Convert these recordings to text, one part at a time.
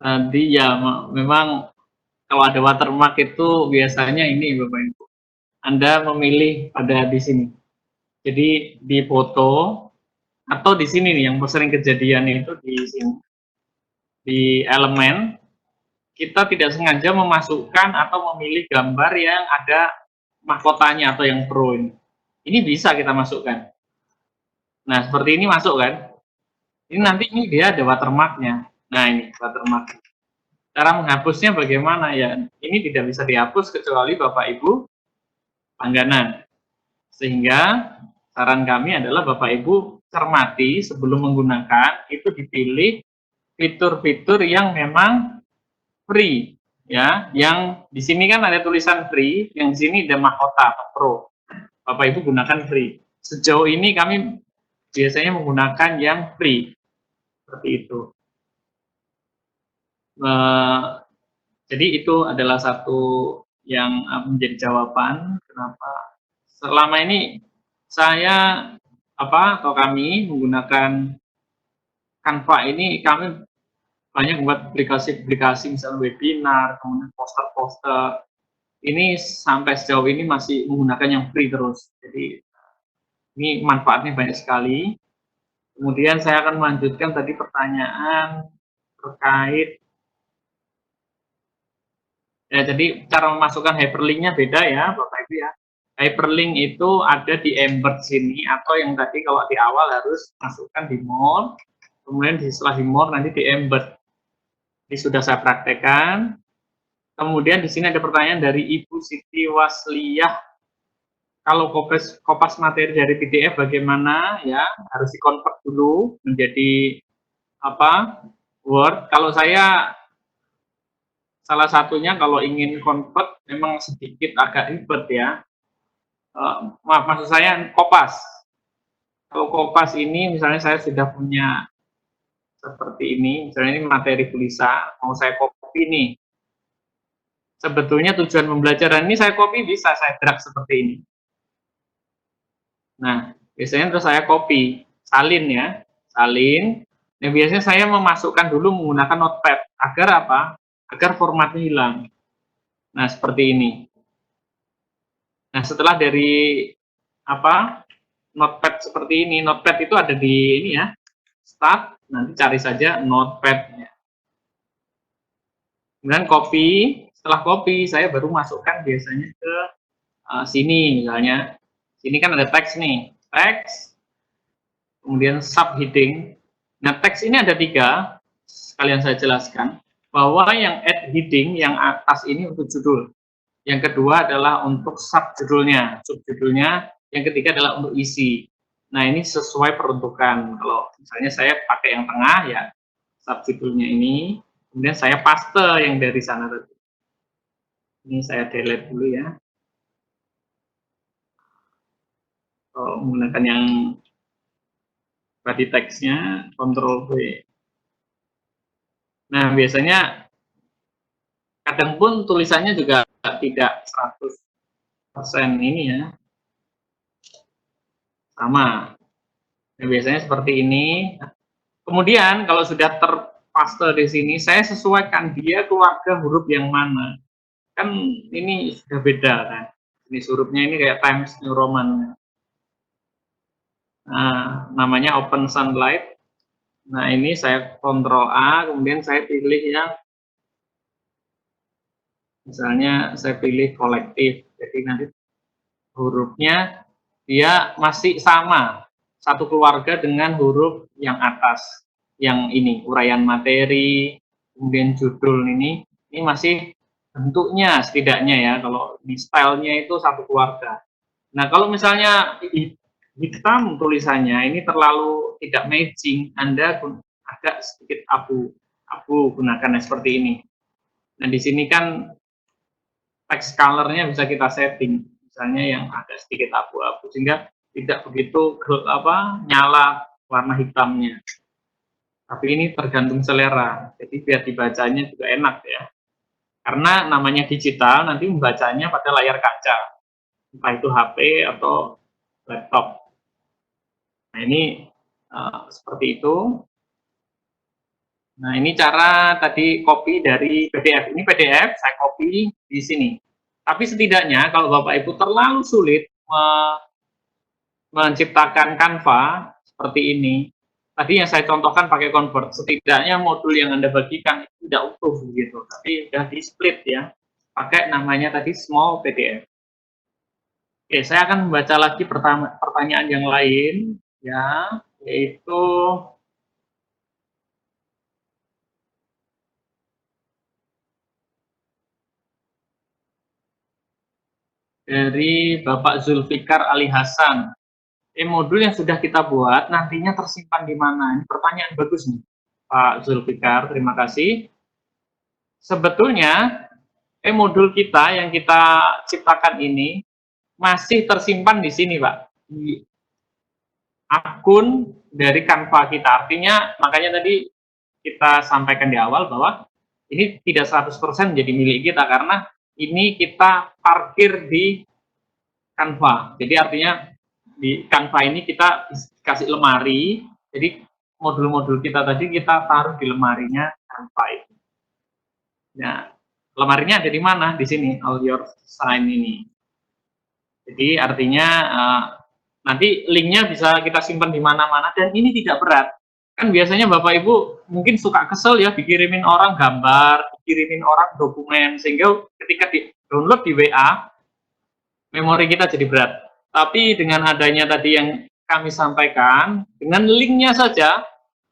Tadi ya memang kalau ada watermark itu biasanya ini Bapak Ibu, Anda memilih pada di sini. Jadi di foto atau di sini nih yang sering kejadian itu di sini, di elemen kita tidak sengaja memasukkan atau memilih gambar yang ada mahkotanya atau yang pro ini. Ini bisa kita masukkan. Nah, seperti ini masuk kan? Ini nanti ini dia ada watermarknya. Nah, ini watermark. Cara menghapusnya bagaimana ya? Ini tidak bisa dihapus kecuali Bapak Ibu langganan. Sehingga saran kami adalah Bapak Ibu cermati sebelum menggunakan itu dipilih fitur-fitur yang memang free ya. Yang di sini kan ada tulisan free, yang di sini ada mahkota atau pro. Bapak Ibu gunakan free. Sejauh ini kami biasanya menggunakan yang free seperti itu. Jadi itu adalah satu yang menjadi jawaban kenapa selama ini saya atau kami menggunakan Canva ini, kami banyak buat aplikasi-aplikasi misalnya webinar, kemudian poster-poster. Ini sampai sejauh ini masih menggunakan yang free terus. Jadi ini manfaatnya banyak sekali. Kemudian saya akan melanjutkan tadi pertanyaan terkait ya, jadi cara memasukkan hyperlink-nya beda ya Bapak Ibu ya. Hyperlink itu ada di embed sini, atau yang tadi kalau di awal harus masukkan di more, kemudian setelah di more nanti di embed. Ini sudah saya praktekkan. Kemudian di sini ada pertanyaan dari Ibu Siti Wasliyah. Kalau kopas materi dari PDF bagaimana ya? Harus dikonvert dulu menjadi Word. Kalau saya salah satunya kalau ingin convert memang sedikit agak ribet ya. Maaf, maksud saya kopas. Kalau kopas ini misalnya saya sudah punya seperti ini, misalnya ini materi tulisan, mau saya copy nih. Sebetulnya tujuan pembelajaran ini saya copy bisa, saya drag seperti ini. Nah, biasanya terus saya copy, salin ya, salin. Nah, biasanya saya memasukkan dulu menggunakan notepad, agar apa? Agar formatnya hilang. Nah, seperti ini. Nah, setelah dari notepad seperti ini, notepad itu ada di ini ya, start, nanti cari saja notepad ya. Kemudian copy, setelah copy saya baru masukkan biasanya ke sini misalnya. Sini kan ada teks nih, teks, kemudian subheading. Nah, teks ini ada 3, sekalian saya jelaskan, bahwa yang add heading, yang atas ini untuk judul. Yang kedua adalah untuk subjudulnya, subjudulnya. Yang ketiga adalah untuk isi. Nah, ini sesuai peruntukan. Kalau misalnya saya pakai yang tengah ya, subjudulnya ini, kemudian saya paste yang dari sana tadi. Ini saya delete dulu ya. Kalau menggunakan yang body text-nya, Ctrl V. Nah, biasanya kadang pun tulisannya juga tidak 100% ini ya, sama. Nah, biasanya seperti ini. Kemudian kalau sudah terpaste di sini, saya sesuaikan dia keluarga huruf yang mana. Kan ini sudah beda kan. Ini hurufnya ini kayak Times New Roman. Nah, namanya Open Sunlight. Nah, ini saya Ctrl A, kemudian saya pilih yang misalnya saya pilih kolektif. Jadi nanti hurufnya dia masih sama, satu keluarga dengan huruf yang atas, yang ini uraian materi, kemudian judul ini masih bentuknya setidaknya ya, kalau di stylenya itu satu keluarga. Nah, kalau misalnya hitam tulisannya ini terlalu tidak matching, Anda agak sedikit abu gunakan seperti ini. Nah, di sini kan text color-nya bisa kita setting, misalnya yang agak sedikit abu-abu sehingga tidak begitu nyala warna hitamnya. Tapi ini tergantung selera, jadi biar dibacanya juga enak ya. Karena namanya digital, nanti membacanya pada layar kaca, entah itu HP atau laptop. Nah, ini seperti itu. Nah, ini cara tadi copy dari PDF. Ini PDF, saya copy di sini. Tapi setidaknya kalau Bapak Ibu terlalu sulit menciptakan Canva seperti ini, tadi yang saya contohkan pakai Convert, setidaknya modul yang Anda bagikan itu tidak utuh gitu, tapi sudah di split ya, pakai namanya tadi small PDF. Oke, saya akan membaca lagi pertanyaan yang lain ya, yaitu dari Bapak Zulfikar Ali Hasan. Modul yang sudah kita buat nantinya tersimpan di mana? Ini pertanyaan bagus nih, Pak Zulfikar. Terima kasih. Sebetulnya modul kita yang kita ciptakan ini masih tersimpan di sini, Pak, di akun dari Canva kita. Artinya makanya tadi kita sampaikan di awal bahwa ini tidak 100% menjadi milik kita karena ini kita parkir di Canva. Jadi artinya di Canva ini kita kasih lemari, jadi modul-modul kita tadi kita taruh di lemarinya Canva itu. Nah, lemarinya ada di mana? Di sini, All Your Sign ini. Jadi artinya nanti linknya bisa kita simpan di mana-mana dan ini tidak berat. Kan biasanya Bapak Ibu mungkin suka kesel ya dikirimin orang gambar, dikirimin orang dokumen, sehingga ketika di download di WA, memori kita jadi berat. Tapi dengan adanya tadi yang kami sampaikan, dengan linknya saja,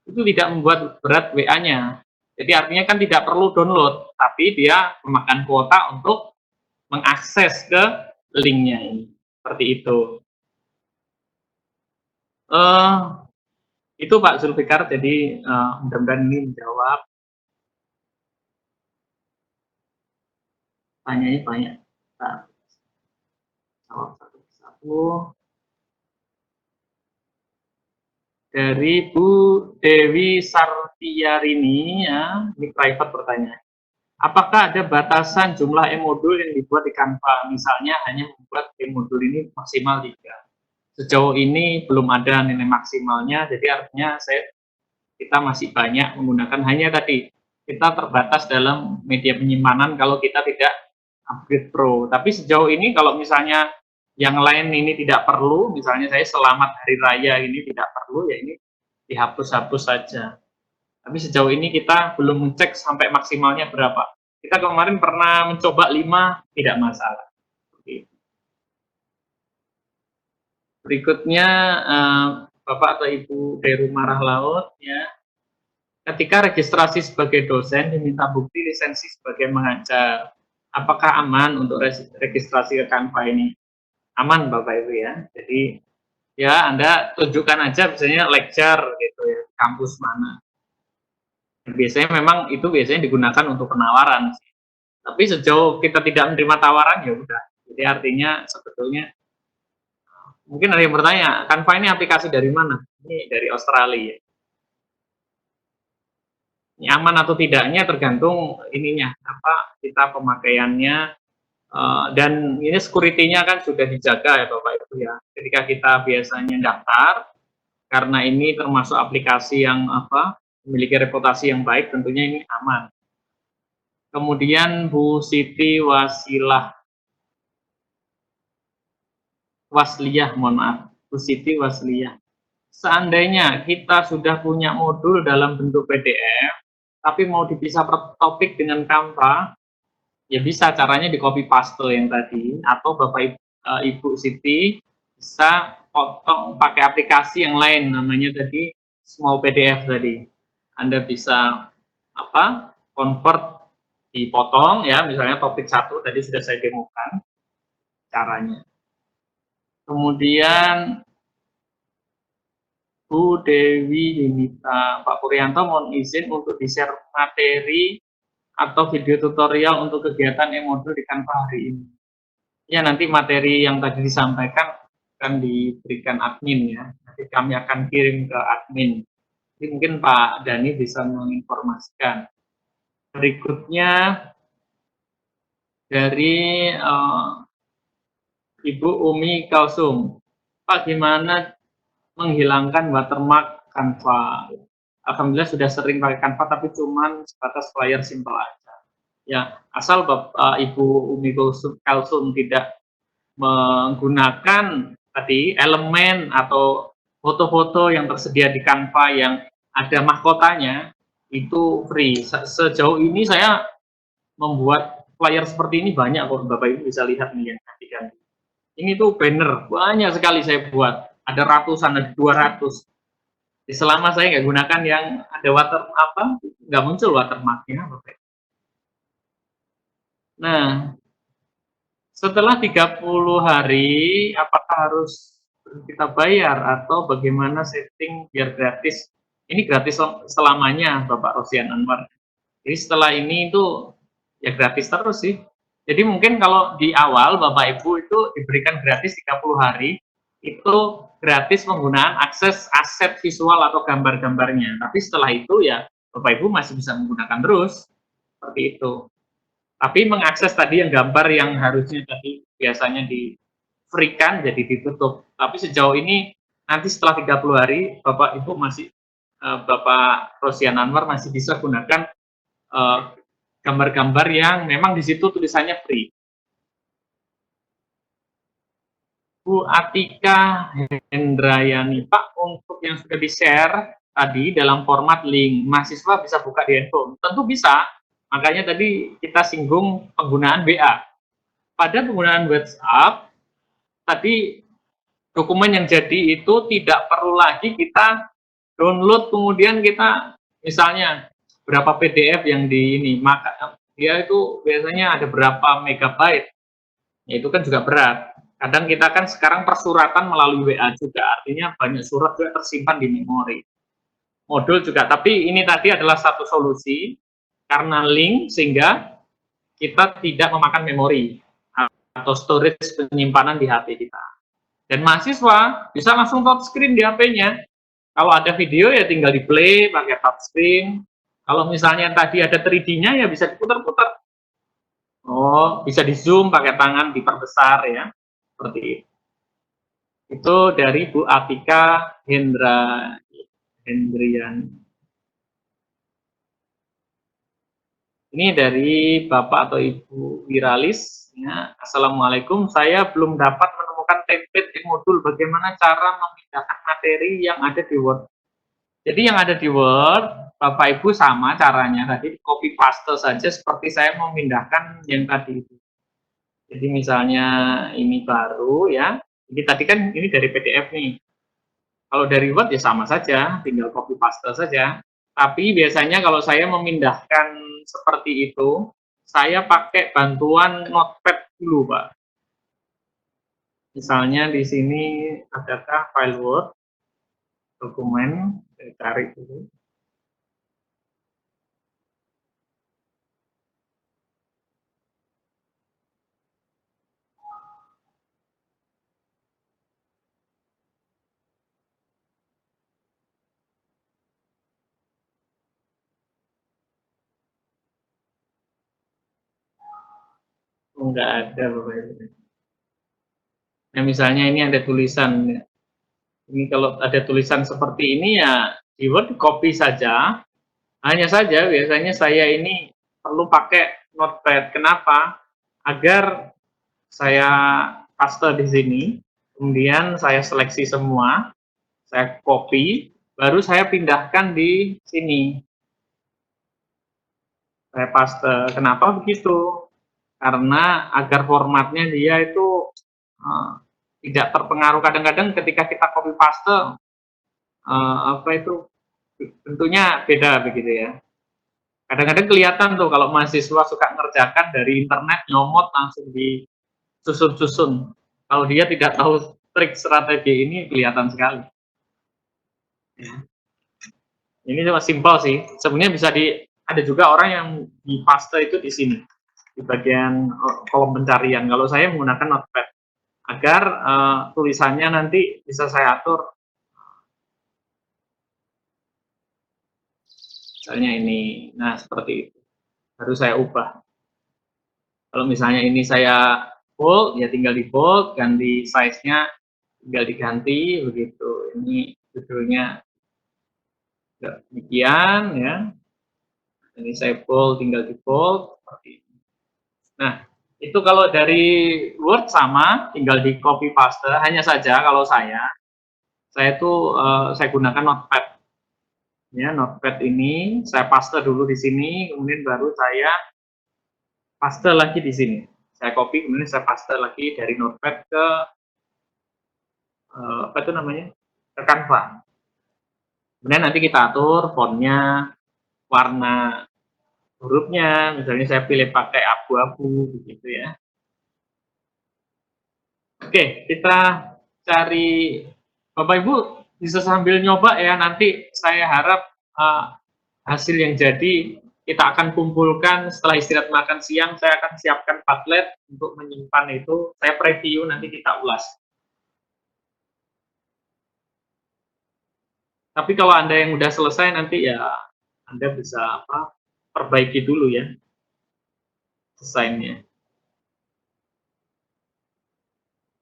itu tidak membuat berat WA-nya. Jadi artinya kan tidak perlu download, tapi dia memakan kuota untuk mengakses ke linknya ini. Seperti itu. Itu Pak Zulfikar, jadi mudah-mudahan ini menjawab. Tanyanya banyak. Kita jawab satu-satu. Dari Bu Dewi Sartiarini, ya, ini private pertanyaan. Apakah ada batasan jumlah e-modul yang dibuat di Canva? Misalnya hanya membuat e-modul ini maksimal 3. Sejauh ini belum ada nilai maksimalnya, jadi artinya kita masih banyak menggunakan hanya tadi, kita terbatas dalam media penyimpanan kalau kita tidak upgrade Pro. Tapi sejauh ini kalau misalnya yang lain ini tidak perlu, misalnya saya selamat hari raya ini tidak perlu, ya ini dihapus-hapus saja. Tapi sejauh ini kita belum mengecek sampai maksimalnya berapa. Kita kemarin pernah mencoba 5, tidak masalah. Berikutnya Bapak atau Ibu dari Marah Laut, ya. Ketika registrasi sebagai dosen diminta bukti lisensi sebagai mengajar, apakah aman untuk registrasi ke Canva ini? Aman Bapak Ibu ya. Jadi ya Anda tunjukkan aja misalnya lecture gitu ya, kampus mana. Biasanya memang itu biasanya digunakan untuk penawaran. Tapi sejauh kita tidak menerima tawaran ya udah. Jadi artinya sebetulnya mungkin ada yang bertanya, Canva ini aplikasi dari mana? Ini dari Australia. Ini aman atau tidaknya tergantung ininya, apa kita pemakaiannya, dan ini security-nya kan sudah dijaga ya Bapak Ibu ya. Ketika kita biasanya daftar, karena ini termasuk aplikasi yang memiliki reputasi yang baik, tentunya ini aman. Kemudian Bu Siti Wasliyah, mohon maaf, Bu Siti Wasliyah. Seandainya kita sudah punya modul dalam bentuk PDF, tapi mau dipisah per topik dengan Canva, ya bisa caranya di copy paste yang tadi, atau Bapak Ibu Siti bisa potong pakai aplikasi yang lain, namanya tadi small PDF tadi. Anda bisa convert, dipotong ya, misalnya topik 1 tadi sudah saya demokan caranya. Kemudian Bu Dewi Yunita, Pak Puryanto mohon izin untuk di-share materi atau video tutorial untuk kegiatan e-modul di Canva hari ini. Ya, nanti materi yang tadi disampaikan akan diberikan admin ya. Nanti kami akan kirim ke admin. Jadi mungkin Pak Dani bisa menginformasikan. Berikutnya dari Ibu Umi Kalsum. Pak, gimana menghilangkan watermark Canva? alhamdulillah sudah sering pakai Canva, tapi cuman sebatas flyer simpel aja. Ya, asal Bapak Ibu Umi Kalsum tidak menggunakan tadi elemen atau foto-foto yang tersedia di Canva yang ada mahkotanya, itu free. Sejauh ini saya membuat flyer seperti ini banyak kok, Bapak Ibu bisa lihat nih yang ganti-ganti. Ini tuh banner, banyak sekali saya buat. Ada ratusan, ada 200. Selama saya nggak gunakan yang ada nggak muncul watermarknya. Nah, setelah 30 hari, apakah harus kita bayar atau bagaimana setting biar gratis? Ini gratis selamanya, Bapak Rosian Anwar. Jadi setelah ini itu ya gratis terus sih. Jadi mungkin kalau di awal Bapak Ibu itu diberikan gratis 30 hari, itu gratis penggunaan akses aset visual atau gambar-gambarnya. Tapi setelah itu ya Bapak Ibu masih bisa menggunakan terus, seperti itu. Tapi mengakses tadi yang gambar yang harusnya tadi biasanya di free kan jadi ditutup. Tapi sejauh ini nanti setelah 30 hari Bapak Ibu masih Bapak Rosian Anwar masih bisa gunakan gambar-gambar yang memang di situ tulisannya free. Bu Atika Hendrayani, Pak, untuk yang sudah di-share tadi dalam format link, mahasiswa bisa buka di handphone? Tentu bisa, makanya tadi kita singgung penggunaan WA. Pada penggunaan WhatsApp, tadi dokumen yang jadi itu tidak perlu lagi kita download, kemudian kita misalnya berapa PDF yang di ini, maka dia itu biasanya ada berapa megabyte, ya itu kan juga berat. Kadang kita kan sekarang persuratan melalui WA juga, artinya banyak surat juga tersimpan di memori. Modul juga, tapi ini tadi adalah satu solusi, karena link sehingga kita tidak memakan memori atau storage penyimpanan di HP kita. Dan mahasiswa bisa langsung touchscreen di HP-nya. Kalau ada video ya tinggal di play pakai touchscreen. Kalau misalnya tadi ada 3D-nya ya bisa diputar-putar. Oh, bisa di zoom pakai tangan, diperbesar ya. Seperti itu. Itu dari Bu Atika Hendrian. Ini dari Bapak atau Ibu Wiralis. Ya. Assalamualaikum, saya belum dapat menemukan template di modul. Bagaimana cara memindahkan materi yang ada di Word? Jadi yang ada di Word, Bapak Ibu sama caranya. Tadi copy paste saja seperti saya memindahkan yang tadi itu. Jadi misalnya ini baru ya. Ini tadi kan ini dari PDF nih. Kalau dari Word ya sama saja, tinggal copy paste saja. Tapi biasanya kalau saya memindahkan seperti itu, saya pakai bantuan notepad dulu, Pak. Misalnya di sini adakah file Word, dokumen, saya cari dulu. Enggak ada, Bapak Ibu. Nah, misalnya ini ada tulisan. Ini kalau ada tulisan seperti ini ya di Word copy saja. Hanya saja biasanya saya ini perlu pakai notepad. Kenapa? Agar saya paste di sini, kemudian saya seleksi semua, saya copy, baru saya pindahkan di sini. Saya paste. Kenapa begitu? Karena agar formatnya dia itu tidak terpengaruh. Kadang-kadang ketika kita copy paste tentunya beda begitu ya. Kadang-kadang kelihatan tuh kalau mahasiswa suka ngerjakan dari internet, nyomot langsung disusun-susun. Kalau dia tidak tahu trik strategi ini kelihatan sekali. Ini cuma simpel sih. Sebenarnya bisa ada juga orang yang di paste itu di sini, di bagian kolom pencarian. Kalau saya menggunakan notepad agar tulisannya nanti bisa saya atur. Misalnya ini, nah seperti itu. Baru saya ubah. Kalau misalnya ini saya bold, ya tinggal di bold, ganti size-nya, tinggal diganti begitu. Ini judulnya. Demikian ya. Ini saya bold, tinggal di bold seperti ini. Nah, itu kalau dari Word sama, tinggal di copy paste. Hanya saja kalau saya tuh saya gunakan Notepad. Ya, Notepad ini saya paste dulu di sini, kemudian baru saya paste lagi di sini. Saya copy, kemudian saya paste lagi dari Notepad ke apa itu namanya, ke Canva. Kemudian nanti kita atur fontnya, warna hurufnya, misalnya saya pilih pakai abu-abu begitu ya. Oke, kita cari, Bapak Ibu bisa sambil nyoba ya, nanti saya harap hasil yang jadi kita akan kumpulkan setelah istirahat makan siang. Saya akan siapkan Padlet untuk menyimpan itu, saya preview, nanti kita ulas. Tapi kalau Anda yang udah selesai nanti ya Anda bisa perbaiki dulu ya desainnya.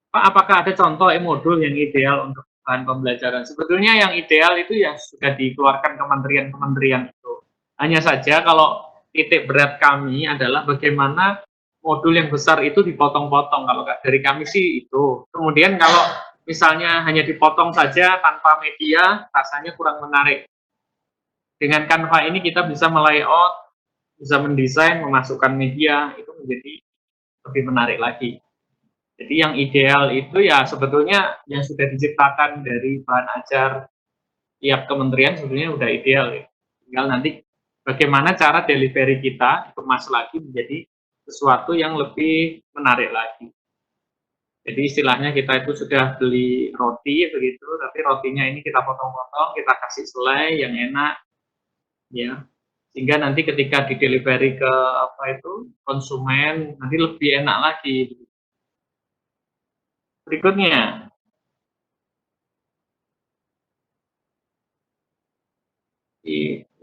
Pak, apakah ada contoh modul yang ideal untuk bahan pembelajaran? Sebetulnya yang ideal itu ya sudah dikeluarkan kementerian-kementerian itu. Hanya saja kalau titik berat kami adalah bagaimana modul yang besar itu dipotong-potong. Kalau dari kami sih itu. Kemudian kalau misalnya hanya dipotong saja tanpa media, rasanya kurang menarik. Dengan Canva ini kita bisa melayout, bisa mendesain, memasukkan media, itu menjadi lebih menarik lagi. Jadi yang ideal itu ya sebetulnya yang sudah diciptakan dari bahan ajar tiap kementerian sebetulnya udah ideal ya. Tinggal nanti bagaimana cara delivery kita dikemas lagi menjadi sesuatu yang lebih menarik lagi. Jadi istilahnya kita itu sudah beli roti begitu, tapi rotinya ini kita potong-potong, kita kasih selai yang enak, ya. Sehingga nanti ketika di delivery ke konsumen nanti lebih enak lagi. Berikutnya,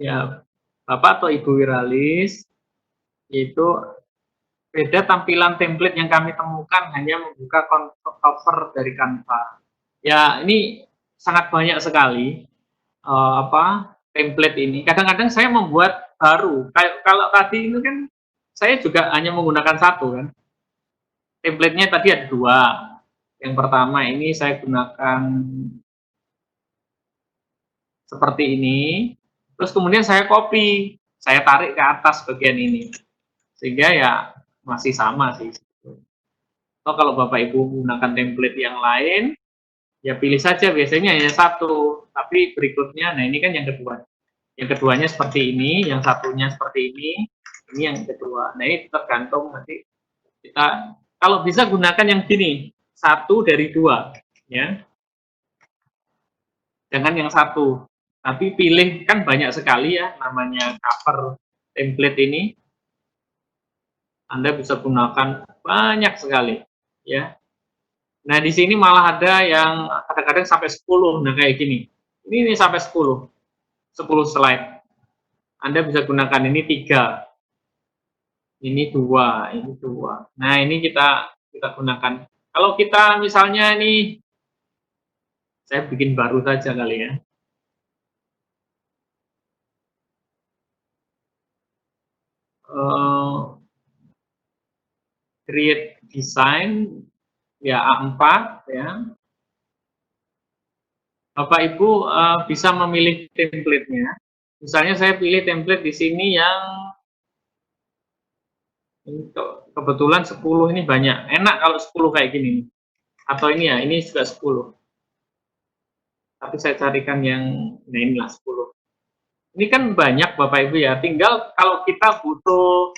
ya Bapak atau Ibu Wiralis, itu beda tampilan template yang kami temukan hanya membuka cover dari Canva. Ya ini sangat banyak sekali template ini. Kadang-kadang saya membuat baru. Kalau tadi itu kan saya juga hanya menggunakan satu kan. Template-nya tadi ada dua. Yang pertama ini saya gunakan seperti ini. Terus kemudian saya copy, saya tarik ke atas bagian ini. Sehingga ya masih sama sih. Atau kalau Bapak Ibu menggunakan template yang lain, ya pilih saja, biasanya hanya satu. Tapi berikutnya, nah ini kan yang kedua. Yang keduanya seperti ini, yang satunya seperti ini yang kedua. Nah ini tergantung nanti kita, kalau bisa gunakan yang gini, satu dari dua, ya. Jangan yang satu. Tapi pilih, kan banyak sekali ya namanya cover template ini. Anda bisa gunakan banyak sekali, ya. Nah, di sini malah ada yang kadang-kadang sampai 10. Nah, kayak gini. Ini sampai 10 slide. Anda bisa gunakan ini 3. Ini 2, ini 2. Nah, ini kita gunakan. Kalau kita misalnya ini, saya bikin baru saja kali ya. Create design ya A4 ya. Bapak Ibu bisa memilih template-nya. Misalnya saya pilih template di sini yang kebetulan 10 ini banyak. Enak kalau 10 kayak gini. Atau ini ya, ini juga 10. Tapi saya carikan yang, nah inilah 10. Ini kan banyak Bapak Ibu ya. Tinggal kalau kita butuh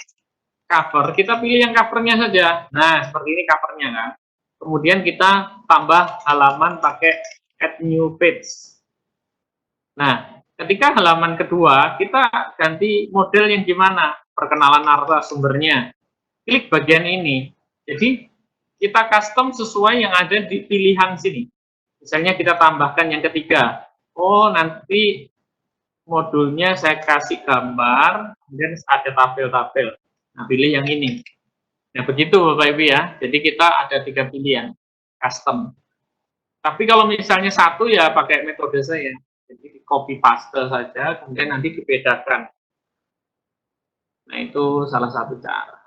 cover, kita pilih yang covernya saja. Nah, seperti ini covernya kan. Kemudian kita tambah halaman pakai add new page. Nah, ketika halaman kedua, kita ganti model yang gimana? Perkenalan narasumbernya. Klik bagian ini. Jadi, kita custom sesuai yang ada di pilihan sini. Misalnya kita tambahkan yang ketiga. Oh, nanti modulnya saya kasih gambar, kemudian ada tabel-tabel. Nah, pilih yang ini. Nah, begitu Bapak Ibu ya. Jadi kita ada 3 pilihan, custom. Tapi kalau misalnya satu ya pakai metode saya. Jadi copy paste saja, kemudian nanti dibedakan. Nah, itu salah satu cara.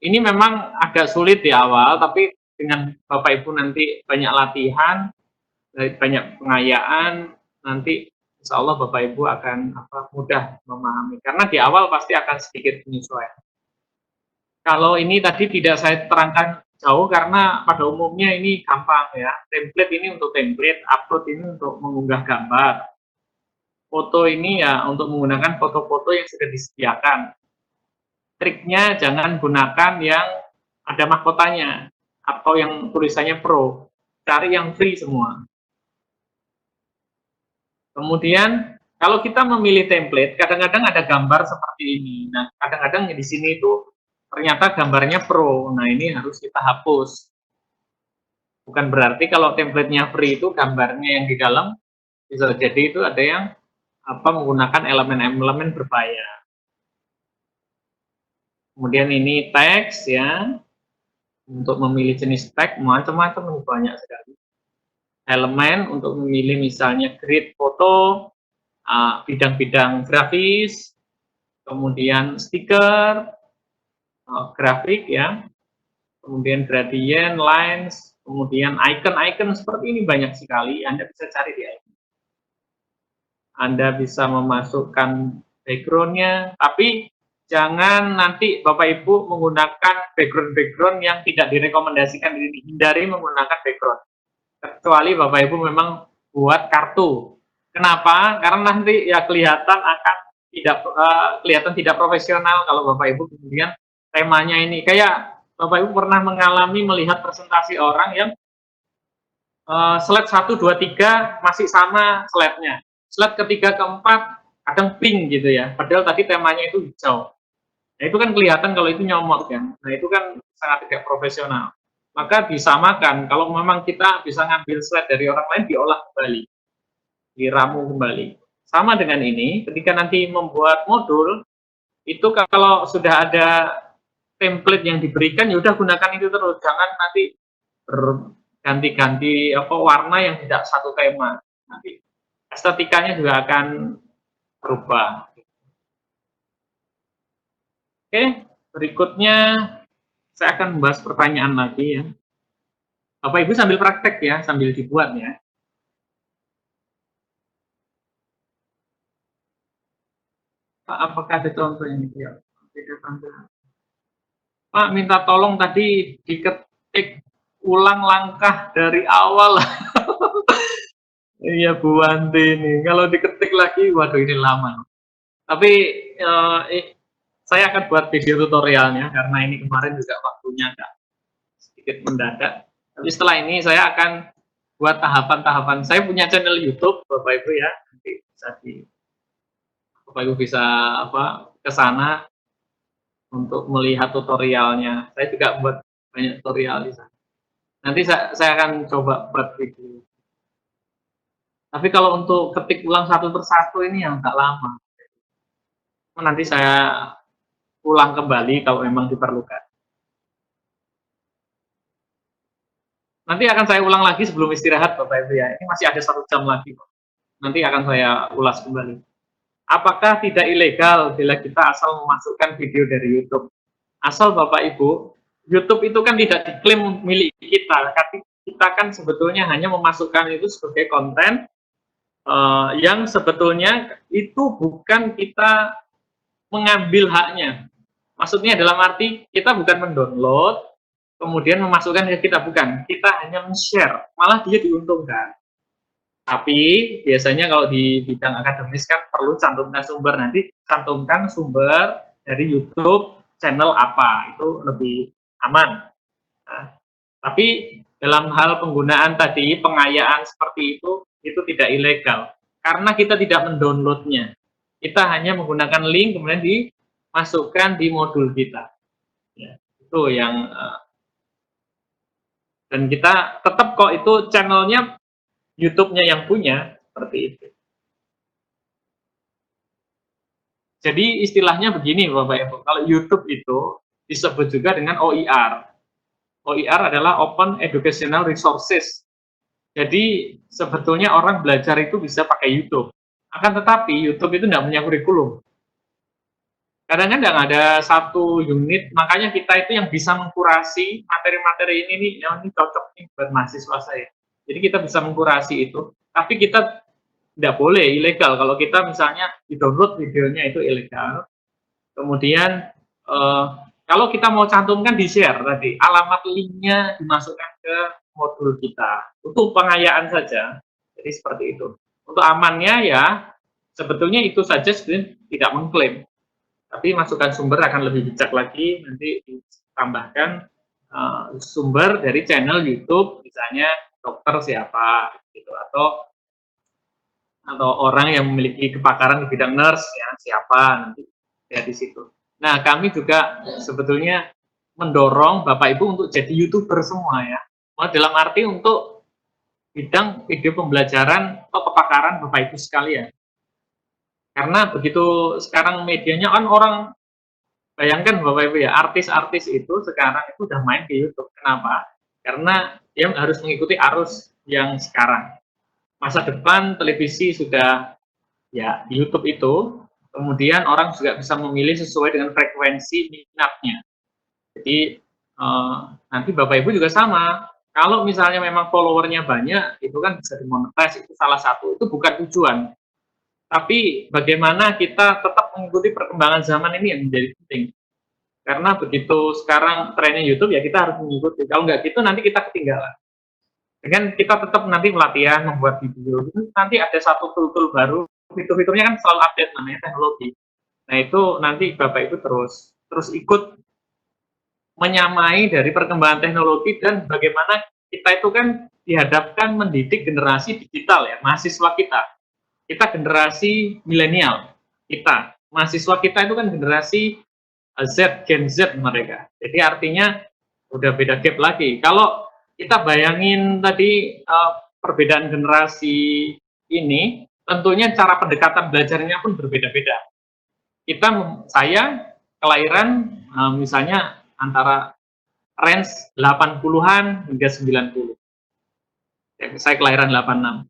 Ini memang agak sulit di awal, tapi dengan Bapak Ibu nanti banyak latihan, banyak pengayaan, nanti insya Allah Bapak Ibu akan mudah memahami. Karena di awal pasti akan sedikit penyesuaian. Kalau ini tadi tidak saya terangkan jauh karena pada umumnya ini gampang ya. Template ini untuk template, upload ini untuk mengunggah gambar. Foto ini ya untuk menggunakan foto-foto yang sudah disediakan. Triknya jangan gunakan yang ada mahkotanya atau yang tulisannya pro. Cari yang free semua. Kemudian kalau kita memilih template, kadang-kadang ada gambar seperti ini. Nah, kadang-kadang di sini itu ternyata gambarnya pro. Nah, ini harus kita hapus. Bukan berarti kalau templatenya free itu gambarnya yang di dalam bisa jadi itu ada yang menggunakan elemen-elemen berbahaya. Kemudian ini teks ya. Untuk memilih jenis tag macam-macam, banyak sekali. Elemen untuk memilih misalnya grid foto, bidang-bidang grafis, kemudian stiker, grafik ya, kemudian gradient, lines, kemudian icon-icon seperti ini banyak sekali. Anda bisa cari di icon. Anda bisa memasukkan background-nya, tapi jangan nanti Bapak Ibu menggunakan background-background yang tidak direkomendasikan. Hindari menggunakan background. Kecuali Bapak Ibu memang buat kartu. Kenapa? Karena nanti ya kelihatan tidak profesional kalau Bapak Ibu kemudian temanya ini. Kayak Bapak Ibu pernah mengalami melihat presentasi orang yang slide 1, 2, 3 masih sama slide-nya. Slide ketiga, keempat kadang pink gitu ya. Padahal tadi temanya itu hijau. Nah, itu kan kelihatan kalau itu nyomot kan. Nah, itu kan sangat tidak profesional. Maka disamakan, kalau memang kita bisa ngambil slide dari orang lain, diolah kembali, diramu kembali. Sama dengan ini, ketika nanti membuat modul, itu kalau sudah ada template yang diberikan, ya udah gunakan itu terus. Jangan nanti berganti-ganti warna yang tidak satu tema. Nanti estetikanya juga akan berubah. Oke, berikutnya saya akan membahas pertanyaan lagi ya. Bapak Ibu sambil praktek ya, sambil dibuat ya. Pak, apakah ada contoh yang ya? Pak, minta tolong tadi diketik ulang langkah dari awal. Iya Bu Wanti ini. Kalau diketik lagi, waduh ini lama. Tapi saya akan buat video tutorialnya karena ini kemarin juga waktunya agak sedikit mendadak. Tapi setelah ini saya akan buat tahapan-tahapan. Saya punya channel YouTube, Bapak Ibu ya. Nanti bisa Bapak Ibu bisa ke sana untuk melihat tutorialnya. Saya juga buat banyak tutorial di sana. Nanti saya akan coba buat video. Tapi kalau untuk ketik ulang satu persatu ini yang agak lama. Nanti saya ulang kembali kalau memang diperlukan. Nanti akan saya ulang lagi sebelum istirahat Bapak Ibu ya. Ini masih ada 1 jam lagi. Nanti akan saya ulas kembali. Apakah tidak ilegal bila kita asal memasukkan video dari YouTube? Asal Bapak Ibu, YouTube itu kan tidak diklaim milik kita. Tapi kita kan sebetulnya hanya memasukkan itu sebagai konten yang sebetulnya itu bukan kita mengambil haknya. Maksudnya dalam arti kita bukan mendownload, kemudian memasukkan ke kita, bukan. Kita hanya men-share, malah dia diuntungkan. Tapi biasanya kalau di bidang akademis kan perlu cantumkan sumber. Nanti cantumkan sumber dari YouTube channel apa, itu lebih aman. Nah, tapi dalam hal penggunaan tadi, pengayaan seperti itu tidak ilegal. Karena kita tidak mendownloadnya. Kita hanya menggunakan link, kemudian dimasukkan di modul kita. Ya, itu yang dan kita tetap kok itu channelnya YouTube-nya yang punya, seperti itu. Jadi istilahnya begini Bapak Ibu, kalau YouTube itu disebut juga dengan OER. OER adalah Open Educational Resources. Jadi sebetulnya orang belajar itu bisa pakai YouTube. Akan tetapi YouTube itu nggak punya kurikulum. Kadang-kadang ada satu unit, makanya kita itu yang bisa mengkurasi materi-materi ini nih, yang ini cocok nih buat mahasiswa saya. Jadi kita bisa mengkurasi itu, tapi kita tidak boleh ilegal. Kalau kita misalnya di-download videonya itu ilegal, kemudian kalau kita mau cantumkan di-share tadi, alamat linknya dimasukkan ke modul kita. Untuk pengayaan saja, jadi seperti itu. Untuk amannya ya, sebetulnya itu saja sebenarnya tidak mengklaim. Tapi masukan sumber akan lebih bijak lagi, nanti ditambahkan sumber dari channel YouTube, misalnya dokter siapa, gitu, atau orang yang memiliki kepakaran di bidang nurse, ya siapa nanti ya di situ. Nah, kami juga sebetulnya mendorong Bapak Ibu untuk jadi YouTuber semua ya. Dalam arti untuk bidang video pembelajaran atau kepakaran Bapak Ibu sekalian. Karena begitu sekarang medianya kan orang, bayangkan Bapak Ibu ya, artis-artis itu sekarang itu udah main di YouTube. Kenapa? Karena dia harus mengikuti arus yang sekarang. Masa depan televisi sudah ya di YouTube itu, kemudian orang juga bisa memilih sesuai dengan frekuensi minatnya. Jadi nanti Bapak Ibu juga sama. Kalau misalnya memang followernya banyak, itu kan bisa dimonetize, itu salah satu. Itu bukan tujuan. Tapi bagaimana kita tetap mengikuti perkembangan zaman ini yang menjadi penting. Karena begitu sekarang trennya YouTube, ya kita harus mengikuti. Kalau nggak gitu, nanti kita ketinggalan. Dengan kita tetap nanti pelatihan, membuat video, nanti ada satu tool-tool baru, fitur-fiturnya kan selalu update namanya teknologi. Nah itu nanti Bapak Ibu terus ikut menyamai dari perkembangan teknologi dan bagaimana kita itu kan dihadapkan mendidik generasi digital ya, mahasiswa kita. Kita generasi milenial, kita. Mahasiswa kita itu kan generasi Z, Gen Z mereka. Jadi artinya udah beda gap lagi. Kalau kita bayangin tadi perbedaan generasi ini, tentunya cara pendekatan belajarnya pun berbeda-beda. Saya kelahiran misalnya antara range 80-an hingga 90. Saya kelahiran 86.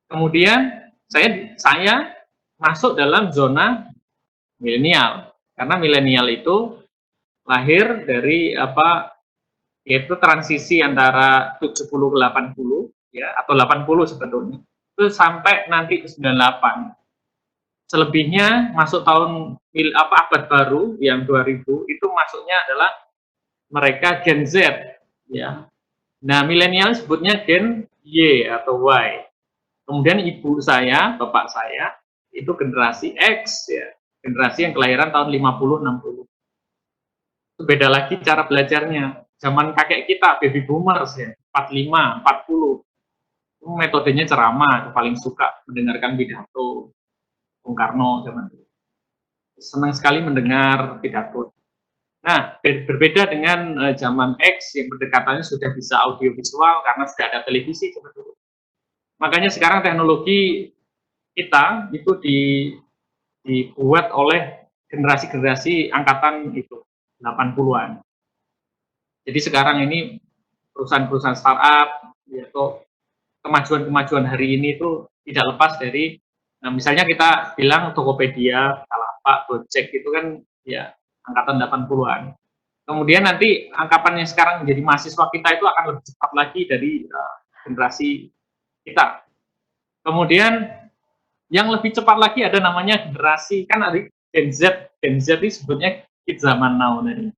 Kemudian saya masuk dalam zona milenial, karena milenial itu lahir dari yaitu transisi antara 70 ke 80 ya, atau 80 sebetulnya. Itu sampai nanti ke 98. Selebihnya masuk tahun abad baru yang 2000 itu masuknya adalah mereka Gen Z ya. Nah, milenial sebutnya Gen Y atau Y. Kemudian ibu saya, bapak saya itu generasi X ya, generasi yang kelahiran tahun 50 60. Itu beda lagi cara belajarnya. Zaman kakek kita baby boomers ya, 45, 40. Itu metodenya ceramah, paling suka mendengarkan pidato Bung Karno zaman itu. Senang sekali mendengar pidato. Nah, berbeda dengan zaman X yang pendekatannya sudah bisa audiovisual karena sudah ada televisi sebetulnya. Makanya sekarang teknologi kita itu dibuat oleh generasi-generasi angkatan itu 80-an. Jadi sekarang ini perusahaan-perusahahan startup atau kemajuan-kemajuan hari ini itu tidak lepas dari, nah misalnya kita bilang Tokopedia, Bukalapak, Gojek itu kan ya angkatan 80-an. Kemudian nanti angkatan yang sekarang menjadi mahasiswa kita itu akan lebih cepat lagi dari generasi kita. Kemudian yang lebih cepat lagi ada namanya generasi, kan ada Gen Z. Gen Z ini sebutnya kids zaman now tadi.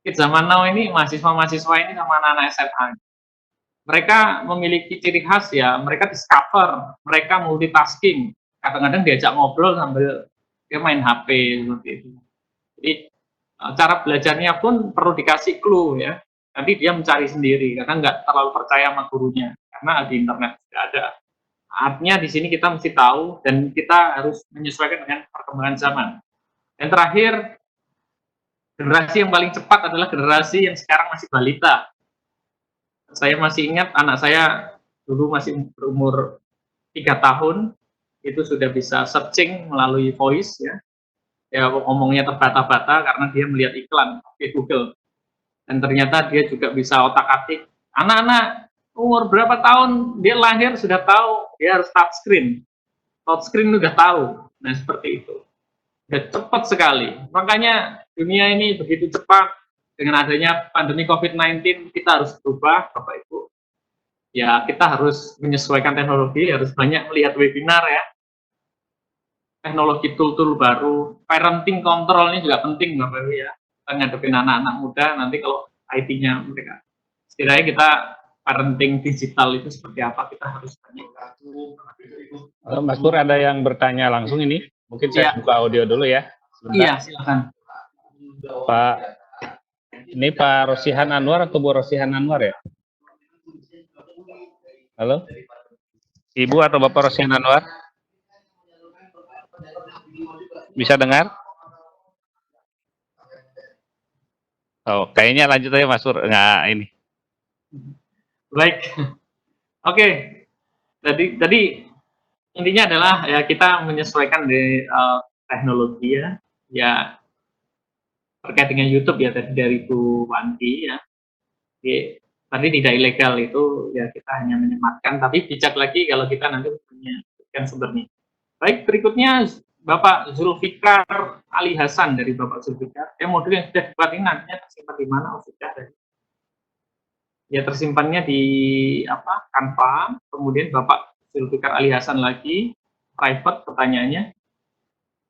Kids zaman now ini mahasiswa-mahasiswa ini sama anak-anak SMA. Mereka memiliki ciri khas ya, mereka discover, mereka multitasking. Kadang-kadang diajak ngobrol sambil dia main HP seperti itu. Jadi cara belajarnya pun perlu dikasih clue ya. Nanti dia mencari sendiri karena nggak terlalu percaya sama gurunya karena di internet tidak ada. Artinya di sini kita mesti tahu dan kita harus menyesuaikan dengan perkembangan zaman. Dan terakhir, generasi yang paling cepat adalah generasi yang sekarang masih balita. Saya masih ingat anak saya dulu masih berumur 3 tahun, itu sudah bisa searching melalui voice ya. Ya ngomongnya terbata-bata karena dia melihat iklan di Google. Dan ternyata dia juga bisa otak-atik. Anak-anak umur berapa tahun dia lahir sudah tahu dia harus touch screen. touchscreen udah tahu. Nah, seperti itu. Udah cepat sekali. Makanya dunia ini begitu cepat. Dengan adanya pandemi COVID-19, kita harus berubah, Bapak Ibu. Ya, kita harus menyesuaikan teknologi, harus banyak melihat webinar ya. Teknologi tool-tool baru. Parenting control ini juga penting, Bapak Ibu ya. Kita ngadepin anak-anak muda, nanti kalau IT-nya mereka. Setidaknya kita parenting digital itu seperti apa, kita harus banyak. Mas Pur, ada yang bertanya langsung ini. Mungkin saya buka audio dulu ya. Sebentar. Iya, silakan. Pak, ini Pak Rosihan Anwar atau Bu Rosihan Anwar ya? Halo? Ibu atau Bapak Rosihan Anwar? Bisa dengar? Oh, kayaknya lanjut aja Mas Pur. Nggak, ini. Baik. Oke. Tadi intinya adalah ya kita menyesuaikan di teknologi ya. Ya terkait dengan YouTube ya tadi dari Bu Wanti ya. Jadi, tadi tidak ilegal itu ya kita hanya menyematkan, tapi bijak lagi kalau kita nanti punya sumbernya. Baik, berikutnya Bapak Zulfikar Ali Hasan dari Bapak Zulfikar. Modul yang sudah dibuat ini nantinya tersimpan di mana? Oh, sudah dari ya tersimpannya di Canva. Kemudian Bapak Zulfikar Ali Hasan lagi private pertanyaannya,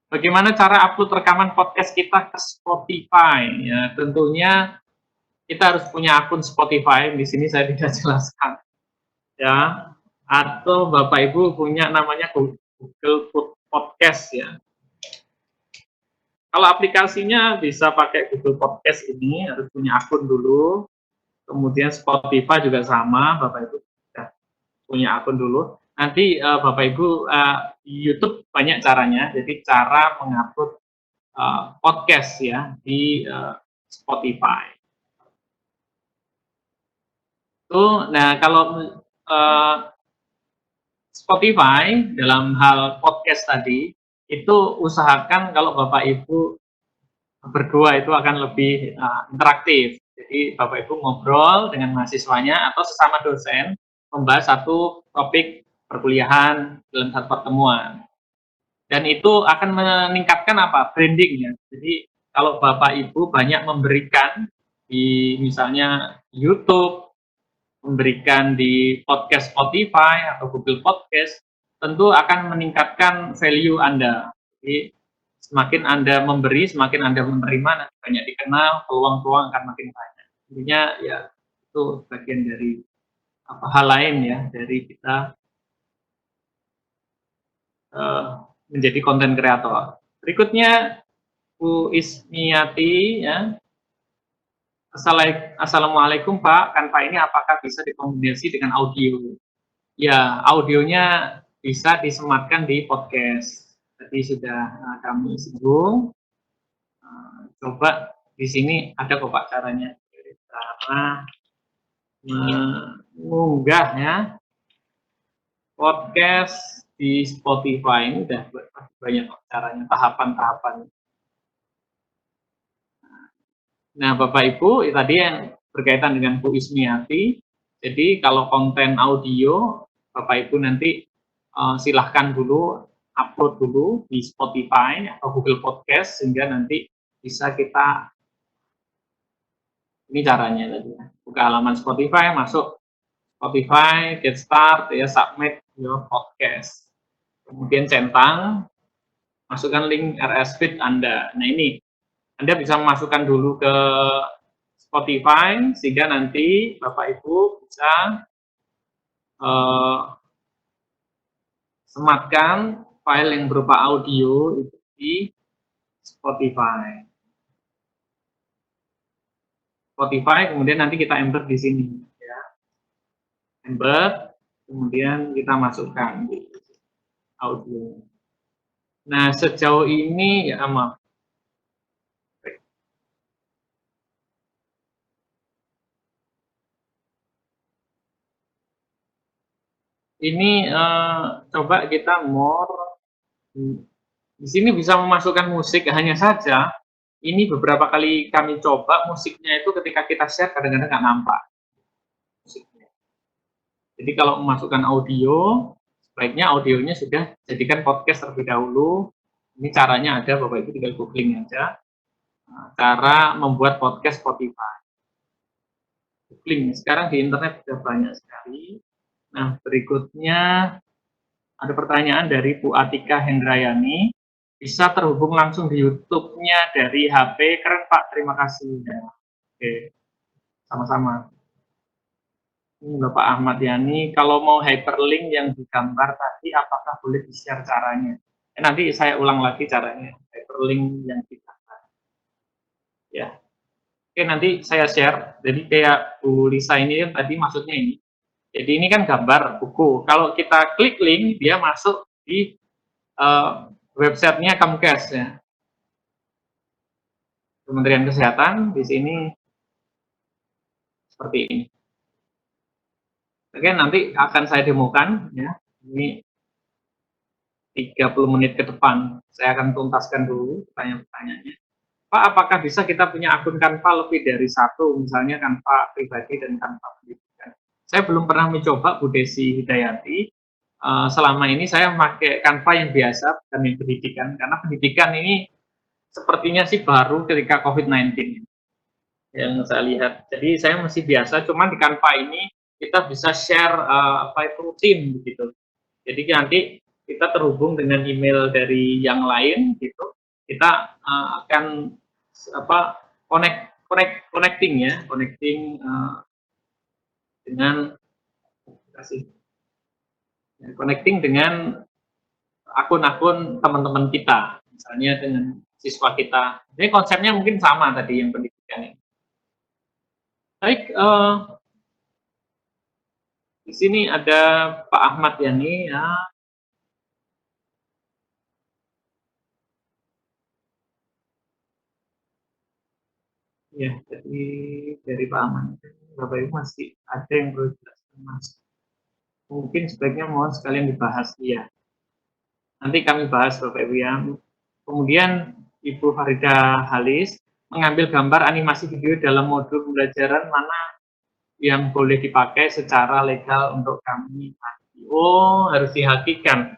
bagaimana cara upload rekaman podcast kita ke Spotify? Ya, tentunya kita harus punya akun Spotify. Di sini saya tidak jelaskan, ya. Atau Bapak Ibu punya namanya Google Podcast ya. Kalau aplikasinya bisa pakai Google Podcast ini, harus punya akun dulu. Kemudian Spotify juga sama, Bapak Ibu sudah punya akun dulu. Nanti Bapak Ibu YouTube banyak caranya. Jadi cara mengupload podcast ya di Spotify. Nah kalau Spotify dalam hal podcast tadi itu usahakan kalau Bapak Ibu berdua itu akan lebih interaktif. Jadi Bapak Ibu ngobrol dengan mahasiswanya atau sesama dosen membahas satu topik perkuliahan dalam satu pertemuan. Dan itu akan meningkatkan branding ya. Jadi kalau Bapak Ibu banyak memberikan di misalnya YouTube, memberikan di podcast Spotify atau Google Podcast, tentu akan meningkatkan value Anda. Jadi semakin Anda memberi, semakin Anda menerima, nanti banyak dikenal, peluang-peluang akan makin banyak. Intinya ya itu bagian dari hal lain ya dari kita menjadi konten kreator. Berikutnya Bu Ismiati ya. Assalamualaikum Pak, Canva ini apakah bisa dikombinasi dengan audio? Ya, audionya bisa disematkan di podcast. Tadi sudah kami singgung. Coba di sini ada kok Pak caranya. Cara mengunggah ya podcast di Spotify ini udah banyak caranya, tahapan-tahapan. Nah, Bapak Ibu, tadi yang berkaitan dengan Bu Ismiati, jadi kalau konten audio, Bapak Ibu nanti silahkan dulu, upload dulu di Spotify atau Google Podcast, sehingga nanti bisa kita, ini caranya tadi ya, buka halaman Spotify, masuk Spotify, get start, ya submit your podcast. Kemudian centang, masukkan link RSS feed Anda. Nah ini, Anda bisa memasukkan dulu ke Spotify, sehingga nanti Bapak Ibu bisa sematkan file yang berupa audio itu di Spotify. Kemudian nanti kita embed di sini, ya. Embed, kemudian kita masukkan di audio. Nah, sejauh ini ya maaf. Ini coba kita more. Di sini bisa memasukkan musik, hanya saja ini beberapa kali kami coba musiknya itu ketika kita share kadang-kadang nggak nampak musiknya. Jadi kalau memasukkan audio baiknya audionya sudah jadikan podcast terlebih dahulu. Ini caranya ada, Bapak Ibu tinggal googling aja. Cara membuat podcast Spotify. Googling, sekarang di internet sudah banyak sekali. Nah, berikutnya ada pertanyaan dari Bu Atika Hendrayani. Bisa terhubung langsung di YouTube-nya dari HP. Keren Pak, terima kasih. Ya. Oke, sama-sama. Ini Bapak Ahmad Yani, kalau mau hyperlink yang digambar tadi, apakah boleh di-share caranya? Nanti saya ulang lagi caranya, hyperlink yang digambar. Ya, oke nanti saya share. Jadi kayak Bu Lisa ini tadi maksudnya ini. Jadi ini kan gambar buku. Kalau kita klik link, dia masuk di websitenya Kemkes ya. Kementerian Kesehatan di sini seperti ini. Oke, nanti akan saya demokan ya. Ini 30 menit ke depan. Saya akan tuntaskan dulu pertanyaan-pertanyaannya. Pak, apakah bisa kita punya akun Canva lebih dari satu, misalnya Canva pribadi dan Canva pendidikan? Saya belum pernah mencoba, Bu Desi Hidayati. Selama ini saya memakai Canva yang biasa, bukan yang pendidikan, karena pendidikan ini sepertinya sih baru ketika COVID-19 yang saya lihat. Jadi saya masih biasa, cuma di Canva ini kita bisa share tim gitu. Jadi nanti kita terhubung dengan email dari yang lain gitu. Kita akan connecting dengan connecting dengan akun-akun teman-teman kita, misalnya dengan siswa kita. Ini konsepnya mungkin sama tadi yang pendidikan ini. Baik, di sini ada Pak Ahmad Yani ya. Ya, jadi dari Pak Ahmad, Bapak Ibu masih ada yang perlu dijelaskan Mas. Mungkin sebaiknya mohon sekalian dibahas ya. Nanti kami bahas Bapak Ibu ya. Kemudian Ibu Farida Halis mengambil gambar animasi video dalam modul pembelajaran mana yang boleh dipakai secara legal untuk kami. Oh, harus dihakikan.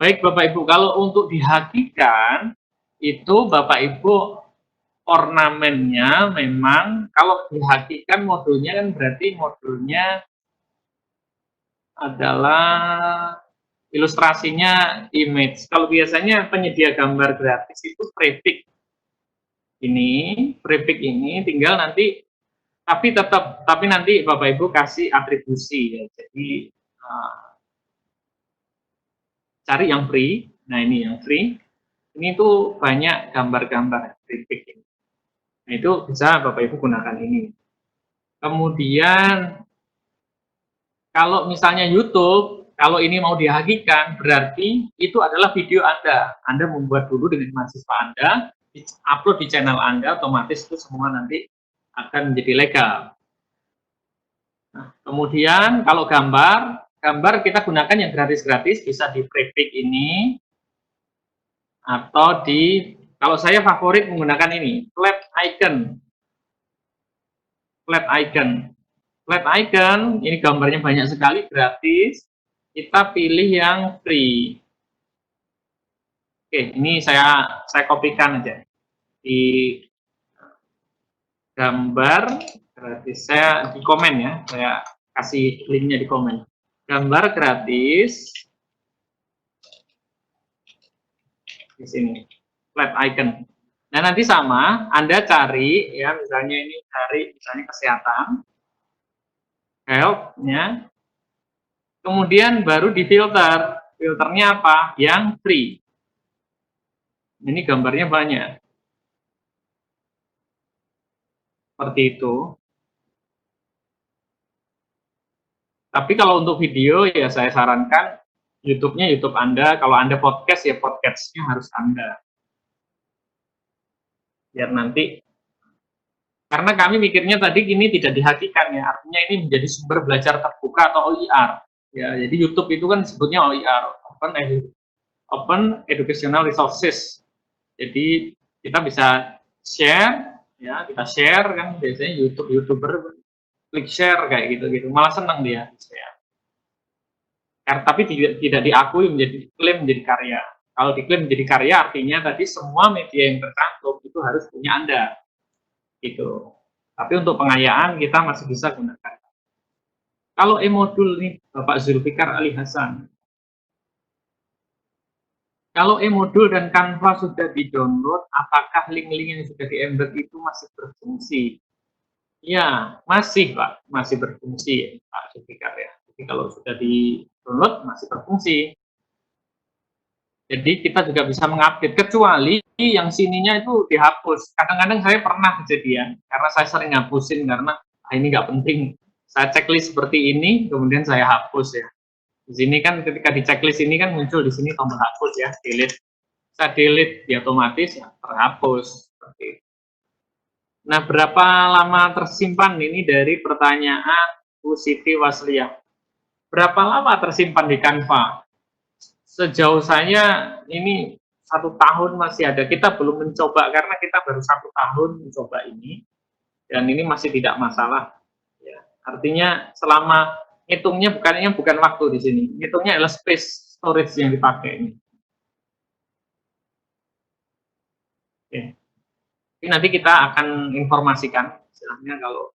Baik Bapak Ibu, kalau untuk dihakikan itu Bapak Ibu ornamennya memang kalau dihakikan modulnya kan berarti modulnya adalah ilustrasinya image. Kalau biasanya penyedia gambar gratis itu prefix ini tinggal nanti tapi nanti Bapak Ibu kasih atribusi ya. Jadi cari yang free. Nah, ini yang free. Ini tuh banyak gambar-gambar prefix ini. Nah, itu bisa Bapak Ibu gunakan ini. Kemudian kalau misalnya YouTube, kalau ini mau dihakikan, berarti itu adalah video Anda. Anda membuat dulu dengan mahasiswa Anda, upload di channel Anda, otomatis itu semua nanti akan menjadi legal. Nah, kemudian kalau gambar kita gunakan yang gratis-gratis, bisa di prefix ini, atau kalau saya favorit menggunakan ini, flat icon. Flat icon, ini gambarnya banyak sekali, gratis. Kita pilih yang free. Oke, ini saya kopikan aja. Di gambar gratis, saya di komen ya, saya kasih linknya di komen. Gambar gratis, di sini, flat icon. Nah, nanti sama, Anda cari, ya misalnya ini cari misalnya kesehatan, health-nya, kemudian baru di filter. Filternya apa? Yang free. Ini gambarnya banyak. Seperti itu. Tapi kalau untuk video ya saya sarankan YouTube-nya YouTube Anda. Kalau Anda podcast ya podcastnya harus Anda. Biar nanti, karena kami mikirnya tadi ini tidak dihakikan ya, artinya ini menjadi sumber belajar terbuka atau OER. Ya, jadi YouTube itu kan disebutnya OER, Open Educational Resources. Jadi kita bisa share, ya kita share kan biasanya YouTuber klik share kayak gitu, malah senang dia share. tapi tidak diakui diklaim menjadi karya. Kalau diklaim menjadi karya artinya tadi semua media yang tercantum itu harus punya Anda. Gitu. Tapi untuk pengayaan kita masih bisa gunakan. Kalau e-modul nih Bapak Zulfikar Ali Hasan. Kalau e-modul dan Canva sudah di-download, apakah link-link yang sudah di-embed itu masih berfungsi? Ya, masih Pak, masih berfungsi Pak Zulfikar ya. Jadi kalau sudah di-download masih berfungsi. Jadi kita juga bisa mengupdate, kecuali yang sininya itu dihapus. Kadang-kadang saya pernah kejadian, karena saya sering ngapusin karena ini nggak penting. Saya checklist seperti ini, kemudian saya hapus ya. Di sini kan ketika di checklist ini kan muncul di sini tombol hapus ya, delete. Saya delete, ya otomatis ya terhapus. Seperti itu. Nah, berapa lama tersimpan ini dari pertanyaan Bu Siti Wasliyah? Berapa lama tersimpan di Canva? Sejauh saya ini 1 tahun masih ada. Kita belum mencoba karena kita baru 1 tahun mencoba ini, dan ini masih tidak masalah. Ya, artinya selama hitungnya bukan waktu di sini, hitungnya adalah space storage yang dipakai ini. Oke. Ini nanti kita akan informasikan, istilahnya kalau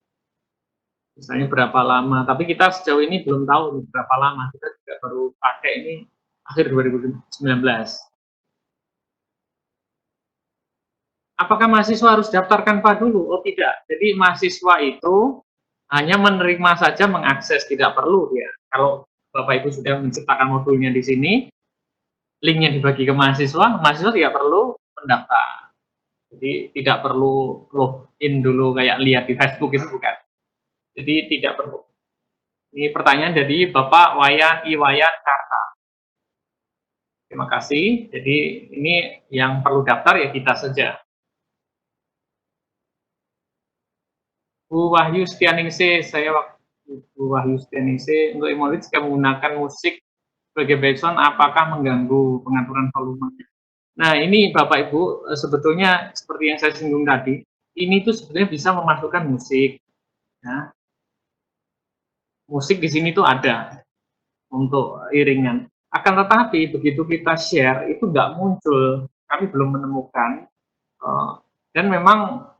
misalnya berapa lama. Tapi kita sejauh ini belum tahu berapa lama. Kita juga baru pakai ini akhir 2019. Apakah mahasiswa harus daftar Canva dulu? Oh tidak. Jadi mahasiswa itu hanya menerima saja, mengakses, tidak perlu ya. Kalau Bapak Ibu sudah menciptakan modulnya di sini, linknya dibagi ke mahasiswa, mahasiswa tidak perlu mendaftar. Jadi tidak perlu login dulu kayak lihat di Facebook itu, bukan. Jadi tidak perlu. Ini pertanyaan dari Bapak Wayan Iwayan Karta. Terima kasih. Jadi ini yang perlu daftar ya kita saja. Bu Wahyu Setianingsih, Bu Wahyu Setianingsih, untuk e-modul jika menggunakan musik sebagai background, apakah mengganggu pengaturan volumenya? Nah, ini Bapak Ibu, sebetulnya seperti yang saya singgung tadi, ini tuh sebenarnya bisa memasukkan musik. Ya. Musik di sini tuh ada untuk iringan. Akan tetapi begitu kita share itu nggak muncul, kami belum menemukan. Dan memang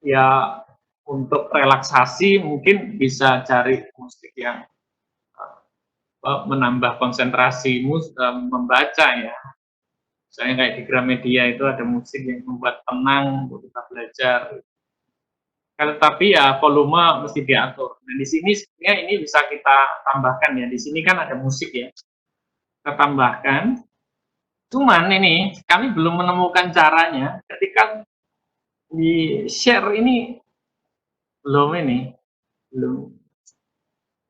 ya untuk relaksasi mungkin bisa cari musik yang menambah konsentrasi membaca ya. Misalnya kayak di Gramedia itu ada musik yang membuat tenang untuk kita belajar. Tapi ya volume mesti diatur. Dan di sini sebenarnya ini bisa kita tambahkan ya. Di sini kan ada musik ya. Kita tambahkan. Cuman ini kami belum menemukan caranya. Ketika di share ini belum.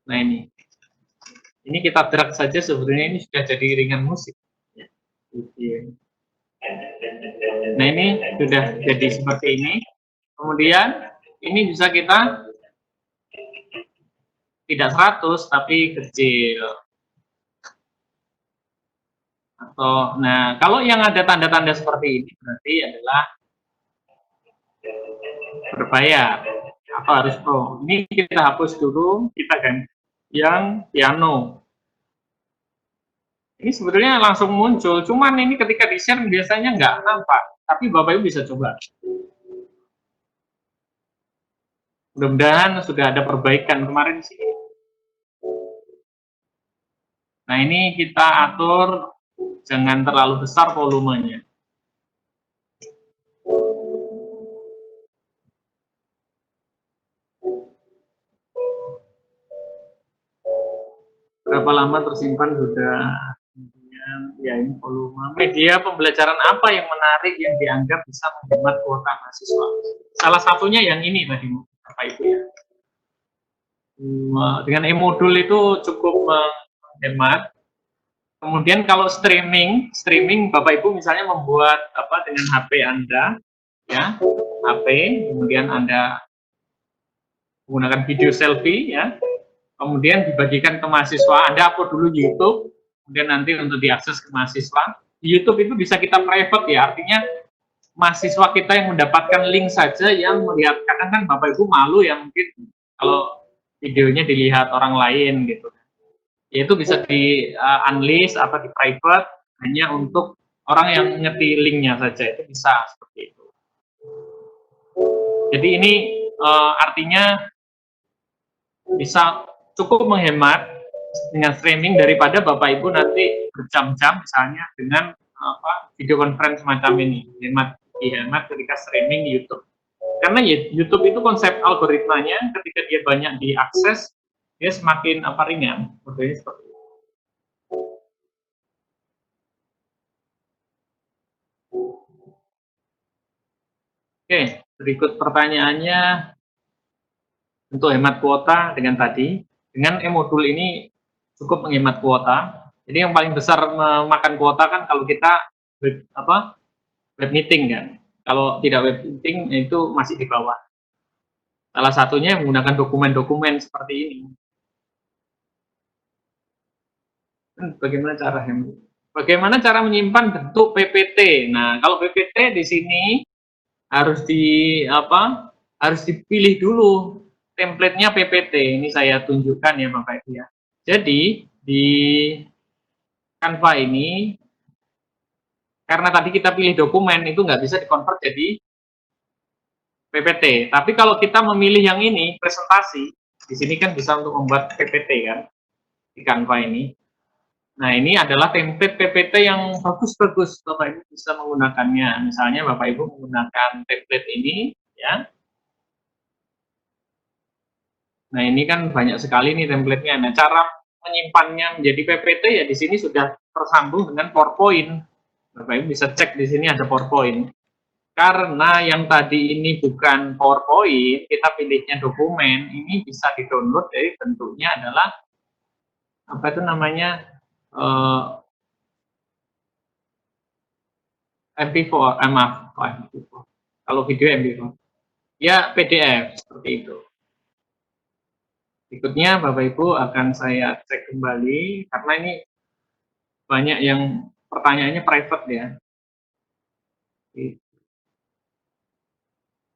Nah ini kita drag saja, sebenarnya ini sudah jadi iringan musik. Nah ini sudah jadi seperti ini. Kemudian ini bisa kita tidak 100 tapi kecil. Atau nah kalau yang ada tanda-tanda seperti ini berarti adalah berbayar atau harus pro. Ini kita hapus dulu, kita ganti yang piano. Ini sebetulnya langsung muncul, cuman ini ketika di-share biasanya nggak nampak, tapi Bapak Ibu bisa coba. Mudah-mudahan sudah ada perbaikan kemarin sih. Nah ini kita atur jangan terlalu besar volumenya. Berapa lama tersimpan sudah? Kemudian ya ini volume. Media pembelajaran apa yang menarik yang dianggap bisa menghemat kuota mahasiswa? Salah satunya yang ini tadi Bapak Ibu ya. Dengan e-modul itu cukup menghemat. Kemudian kalau streaming Bapak Ibu misalnya membuat dengan HP Anda ya, HP, kemudian Anda menggunakan video selfie ya. Kemudian dibagikan ke mahasiswa, Anda upload dulu YouTube, kemudian nanti untuk diakses ke mahasiswa. Di YouTube itu bisa kita private ya, artinya mahasiswa kita yang mendapatkan link saja yang melihat. Kadang kan Bapak Ibu malu ya mungkin kalau videonya dilihat orang lain gitu. Yaitu bisa di unlist atau di private hanya untuk orang yang ngerti linknya saja, itu bisa seperti itu. Jadi ini artinya bisa cukup menghemat dengan streaming daripada Bapak Ibu nanti berjam-jam misalnya dengan video conference semacam ini. Dihemat ketika streaming di YouTube. Karena YouTube itu konsep algoritmanya ketika dia banyak diakses, dia semakin ringan. Modelnya seperti itu. Oke, berikut pertanyaannya. Untuk hemat kuota dengan e-modul ini cukup menghemat kuota. Jadi yang paling besar memakan kuota kan kalau kita web meeting kan. Kalau tidak web meeting itu masih di bawah. Salah satunya menggunakan dokumen-dokumen seperti ini. Bagaimana cara menyimpan bentuk PPT? Nah, kalau PPT di sini harus dipilih dulu template-nya PPT. Ini saya tunjukkan ya Bapak Ibu ya. Jadi di Canva ini, karena tadi kita pilih dokumen, itu nggak bisa dikonvert jadi PPT. Tapi kalau kita memilih yang ini, presentasi, di sini kan bisa untuk membuat PPT kan, di Canva ini. Nah, ini adalah template PPT yang bagus-bagus, Bapak Ibu bisa menggunakannya. Misalnya Bapak Ibu menggunakan template ini, ya. Nah, ini kan banyak sekali nih template-nya. Nah, cara menyimpannya menjadi PPT ya di sini sudah tersambung dengan PowerPoint. Bapak Ibu bisa cek di sini ada PowerPoint. Karena yang tadi ini bukan PowerPoint, kita pilihnya dokumen, ini bisa di-download dari bentuknya adalah MP4, maaf, MP4. Kalau video MP4. Ya, PDF seperti itu. Berikutnya Bapak Ibu akan saya cek kembali karena ini banyak yang pertanyaannya private ya.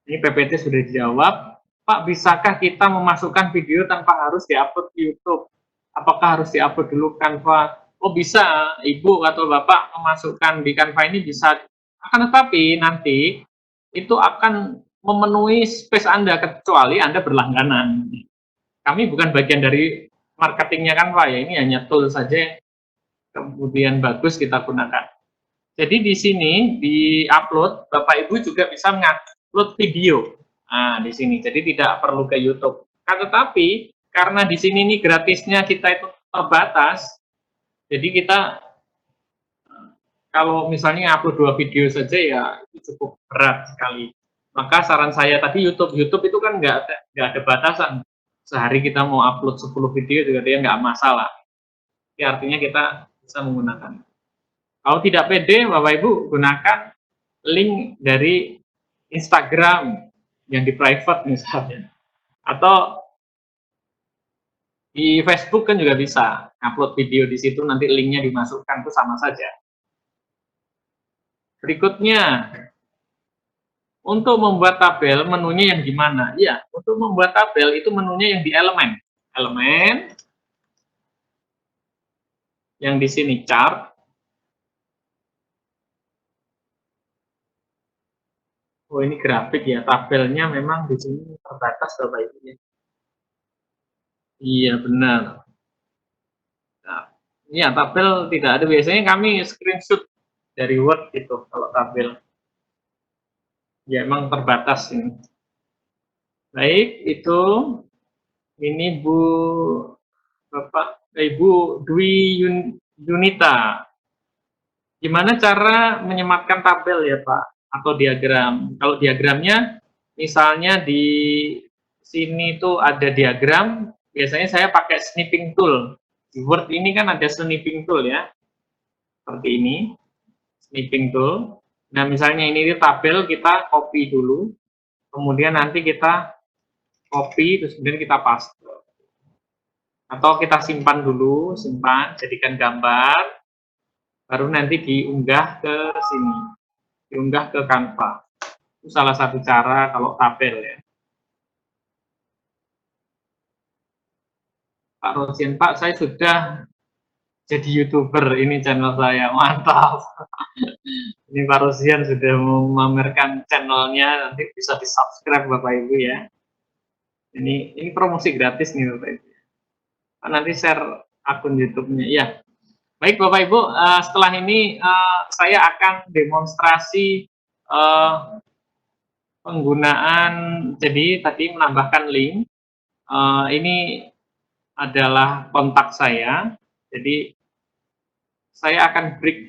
Ini PPT sudah dijawab. Pak, bisakah kita memasukkan video tanpa harus diupload ke YouTube? Apakah harus diupload dulu Canva? Oh bisa, Ibu atau Bapak memasukkan di Canva ini bisa. Akan tetapi nanti itu akan memenuhi space Anda kecuali Anda berlangganan. Kami bukan bagian dari marketingnya Canva ya, ini hanya tool saja kemudian bagus kita gunakan. Jadi di sini di upload, Bapak Ibu juga bisa mengupload video. Nah, di sini. Jadi tidak perlu ke YouTube. Tetapi karena di sini ini gratisnya kita itu terbatas, jadi kita kalau misalnya upload 2 video saja ya itu cukup berat sekali. Maka saran saya tadi YouTube itu kan nggak ada batasan. Sehari kita mau upload 10 video juga dia nggak masalah. Jadi artinya kita bisa menggunakan. Kalau tidak pede, Bapak Ibu gunakan link dari Instagram yang di private misalnya. Atau di Facebook kan juga bisa upload video di situ, nanti linknya dimasukkan, itu sama saja. Berikutnya, untuk membuat tabel menunya yang gimana? Ya, untuk membuat tabel itu menunya yang di elemen. Elemen yang di sini chart. Oh, ini grafik ya, tabelnya memang di sini terbatas Bapak Ibu ya. Iya, benar. Nah, ya, tabel tidak ada. Biasanya kami screenshot dari Word gitu kalau tabel. Ya, emang terbatas ini. Baik, itu ini Ibu Dwi Yunita. Gimana cara menyematkan tabel ya Pak? Atau diagram? Kalau diagramnya, misalnya di sini tuh ada diagram, biasanya saya pakai snipping tool. Di Word ini kan ada snipping tool ya, seperti ini, snipping tool. Nah misalnya ini tabel, kita copy dulu, kemudian nanti kita copy, terus kemudian kita paste. Atau kita simpan dulu, jadikan gambar, baru nanti diunggah ke sini, diunggah ke Canva. Itu salah satu cara kalau tabel ya. Pak Rosian, Pak, saya sudah jadi YouTuber, ini channel saya, mantap. Ini Pak Rosian sudah memamerkan channelnya, nanti bisa di-subscribe Bapak Ibu ya. Ini promosi gratis nih Bapak Ibu. Nanti share akun YouTube-nya. Ya, baik Bapak Ibu, setelah ini saya akan demonstrasi penggunaan, jadi tadi menambahkan link. Ini adalah kontak saya, jadi saya akan break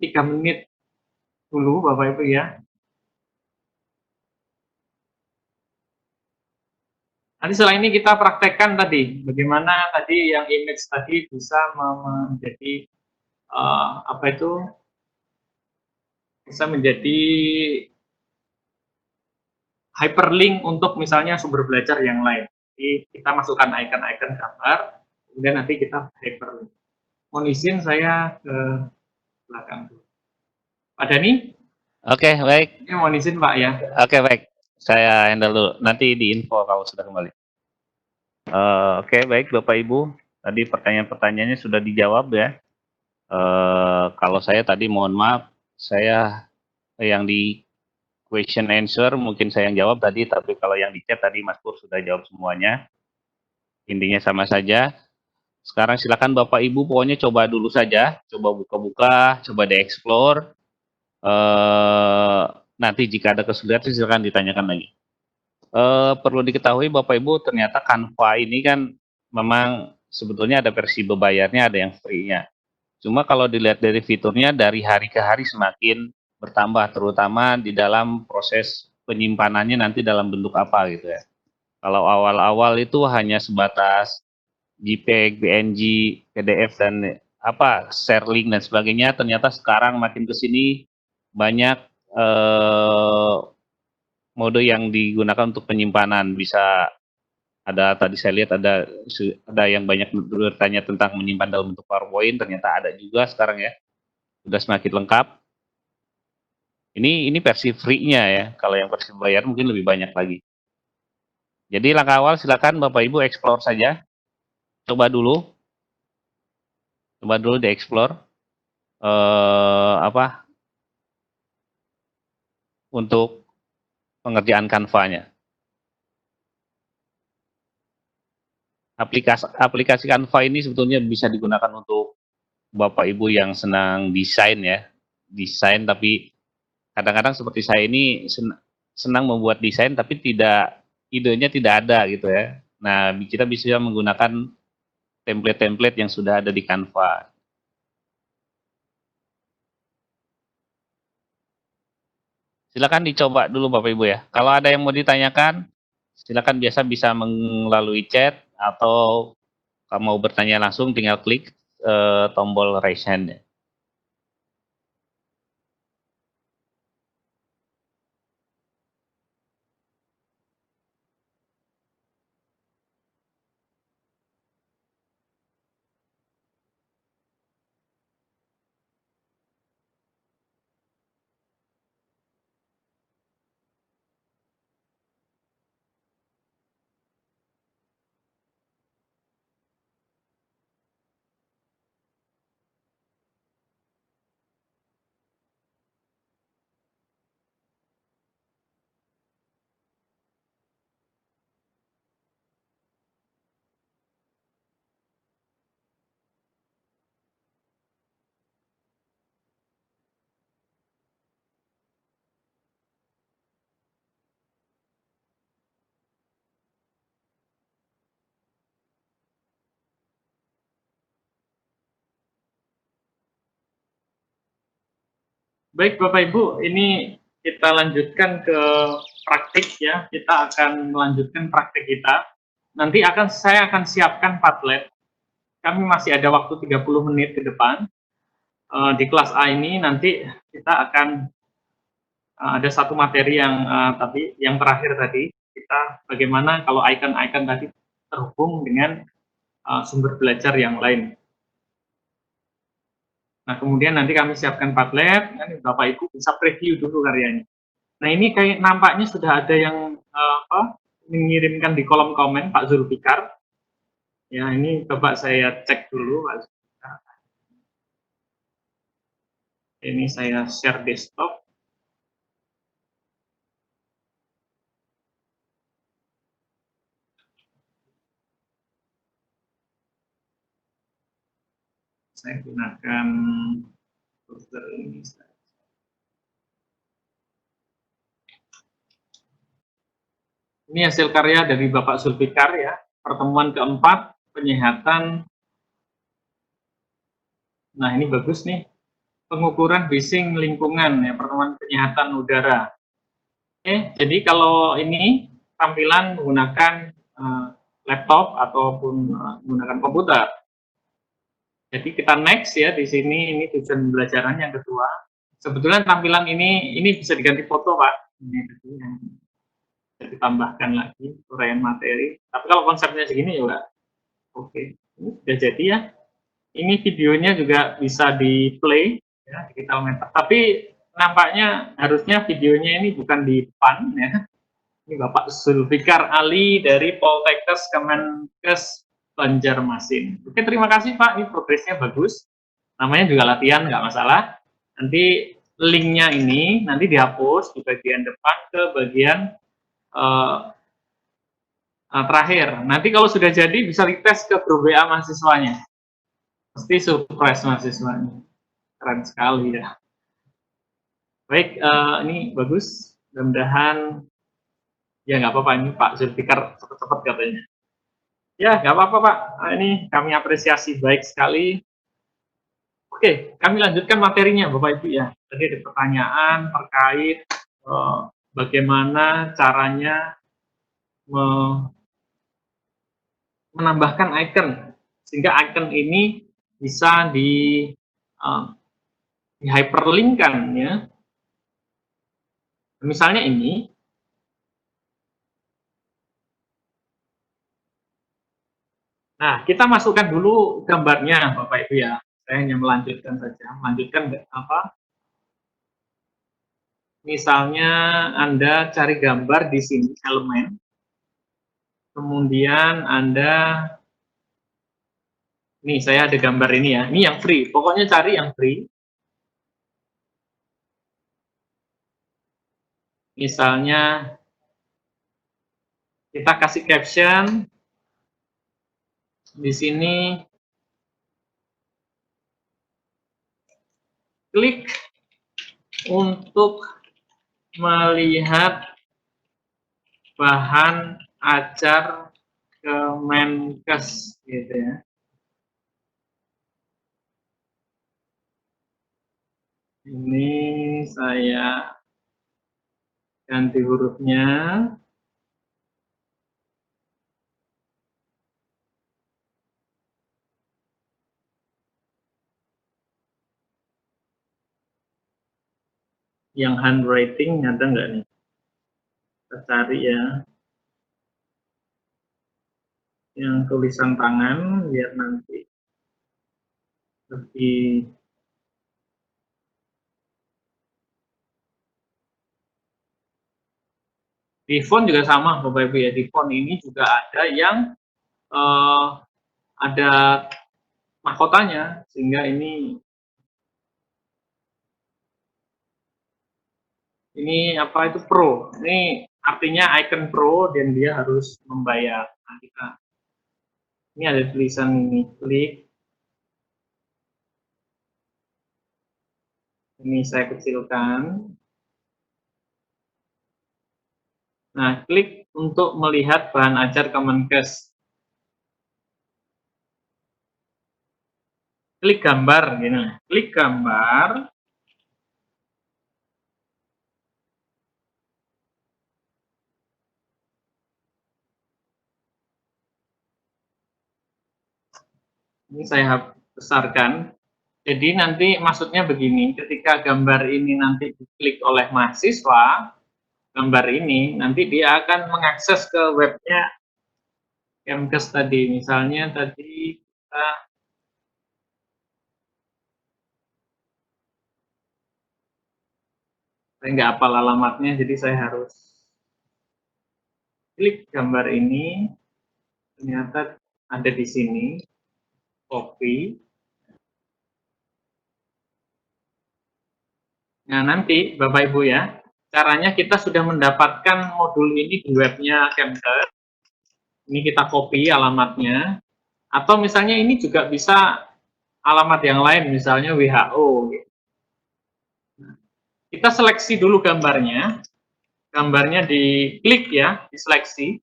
3 menit dulu Bapak Ibu ya. Nanti setelah ini kita praktekkan tadi, bagaimana tadi yang image tadi bisa menjadi apa itu, bisa menjadi hyperlink untuk misalnya sumber belajar yang lain. Jadi kita masukkan icon-icon gambar, kemudian nanti kita hyperlink. Mohon izin saya ke belakang dulu. Pak Dani? Oke, baik. Ya, mohon izin Pak ya. Oke, baik. Saya handle dulu. Nanti diinfo kalau sudah kembali. Oke, baik Bapak Ibu. Tadi pertanyaan-pertanyaannya sudah dijawab ya. Kalau saya tadi mohon maaf, saya yang di question answer mungkin saya yang jawab tadi, tapi kalau yang di chat tadi Mas Pur sudah jawab semuanya. Intinya sama saja. Sekarang silakan Bapak Ibu pokoknya coba dulu saja, coba buka-buka, coba di-explore. Nanti jika ada kesulitan silakan ditanyakan lagi. Perlu diketahui Bapak Ibu, ternyata Canva ini kan memang sebetulnya ada versi berbayarnya, ada yang free-nya. Cuma kalau dilihat dari fiturnya, dari hari ke hari semakin bertambah, terutama di dalam proses penyimpanannya nanti dalam bentuk apa gitu ya. Kalau awal-awal itu hanya sebatas JPEG, PNG, PDF dan share link dan sebagainya, ternyata sekarang makin ke sini banyak mode yang digunakan untuk penyimpanan. Bisa ada, tadi saya lihat ada yang banyak bertanya tentang menyimpan dalam bentuk PowerPoint, ternyata ada juga sekarang ya, sudah semakin lengkap. Ini versi free-nya ya, kalau yang versi bayar mungkin lebih banyak lagi. Jadi langkah awal silakan Bapak Ibu explore saja, coba dulu di explore untuk pengerjaan Canva-nya. Aplikasi Canva ini sebetulnya bisa digunakan untuk Bapak Ibu yang senang desain ya, tapi kadang-kadang seperti saya ini senang membuat desain tapi idenya tidak ada gitu ya. Nah, kita bisa menggunakan template-template yang sudah ada di Canva. Silakan dicoba dulu Bapak Ibu ya. Kalau ada yang mau ditanyakan, silakan bisa melalui chat atau kalau mau bertanya langsung tinggal klik tombol raise hand ya. Baik Bapak Ibu, ini kita lanjutkan ke praktik ya. Kita akan melanjutkan praktik kita. Nanti saya akan siapkan Padlet. Kami masih ada waktu 30 menit ke depan. Di kelas A ini nanti kita akan ada satu materi yang terakhir tadi, kita bagaimana kalau icon-icon tadi terhubung dengan sumber belajar yang lain. Nah, kemudian nanti kami siapkan Padlet, nanti Bapak Ibu bisa preview dulu karyanya. Nah, ini kayak nampaknya sudah ada yang mengirimkan di kolom komen, Pak Zulfikar. Ya, ini coba saya cek dulu. Ini saya share desktop. Saya gunakan browser ini. Ini hasil karya dari Bapak Zulfikar ya. Pertemuan keempat, penyehatan. Nah, ini bagus nih. Pengukuran bising lingkungan ya, pertemuan penyehatan udara. Jadi kalau ini tampilan menggunakan laptop ataupun menggunakan komputer. Jadi kita next ya di sini, ini tujuan pembelajaran yang kedua. Sebetulnya tampilan ini bisa diganti foto, Pak. Ini bisa ditambahkan lagi uraian materi. Tapi kalau konsepnya segini ya, Pak, oke. Ini sudah jadi ya. Ini videonya juga bisa di play ya, digital meter. Tapi nampaknya harusnya videonya ini bukan di depan ya. Ini Bapak Zulfikar Ali dari Poltekkes Kemenkes Banjarmasin. Oke, terima kasih Pak. Ini progresnya bagus. Namanya juga latihan, nggak masalah. Nanti linknya ini nanti dihapus di bagian depan ke bagian terakhir. Nanti kalau sudah jadi bisa dites ke grup WA mahasiswanya. Pasti surprise mahasiswanya. Keren sekali ya. Baik, ini bagus. Mudah-mudahan ya nggak apa-apa, ini Pak Zulfikar cepat-cepat katanya. Ya nggak apa-apa Pak, nah, ini kami apresiasi baik sekali. Oke, kami lanjutkan materinya Bapak Ibu ya. Tadi ada pertanyaan terkait bagaimana caranya menambahkan icon, sehingga icon ini bisa di hyperlinkkan ya. Misalnya ini, nah kita masukkan dulu gambarnya Bapak Ibu ya. Saya hanya melanjutkan saja, melanjutkan apa? Misalnya Anda cari gambar di sini elemen, kemudian Anda, nih saya ada gambar ini ya, ini yang free, pokoknya cari yang free. Misalnya kita kasih caption di sini, klik untuk melihat bahan ajar Kemenkes gitu ya. Ini saya ganti hurufnya. Yang handwriting ada nggak nih? Kita cari ya. Yang tulisan tangan biar nanti lebih. Di font juga sama Bapak Ibu ya. Di font ini juga ada yang ada mahkotanya, sehingga ini apa itu pro. Ini artinya icon pro dan dia harus membayar. Nah, ini ada tulisan ini, klik. Ini saya kecilkan. Nah, klik untuk melihat bahan ajar Kemenkes. Klik gambar gini. Klik gambar. Ini saya besarkan. Jadi nanti maksudnya begini, ketika gambar ini nanti diklik oleh mahasiswa, gambar ini nanti dia akan mengakses ke webnya Kemenkes tadi. Misalnya tadi kita saya nggak hafal alamatnya, jadi saya harus klik gambar ini. Ternyata ada di sini, copy. Nah, nanti Bapak Ibu ya, caranya kita sudah mendapatkan modul ini di webnya Kemker. Ini kita copy alamatnya, atau misalnya ini juga bisa alamat yang lain, misalnya WHO. Kita seleksi dulu gambarnya, diklik ya, diseleksi.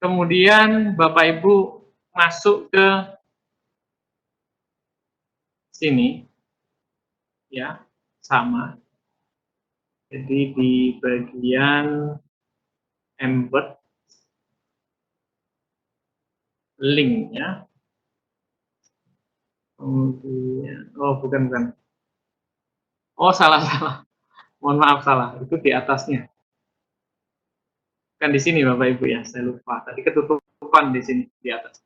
Kemudian Bapak Ibu masuk ke sini, ya, sama. Jadi di bagian embed link ya. Kemudian, oh bukan. Oh salah. Mohon maaf salah. Itu di atasnya. Kan di sini Bapak Ibu ya. Saya lupa. Tadi ketutupan di sini di atas.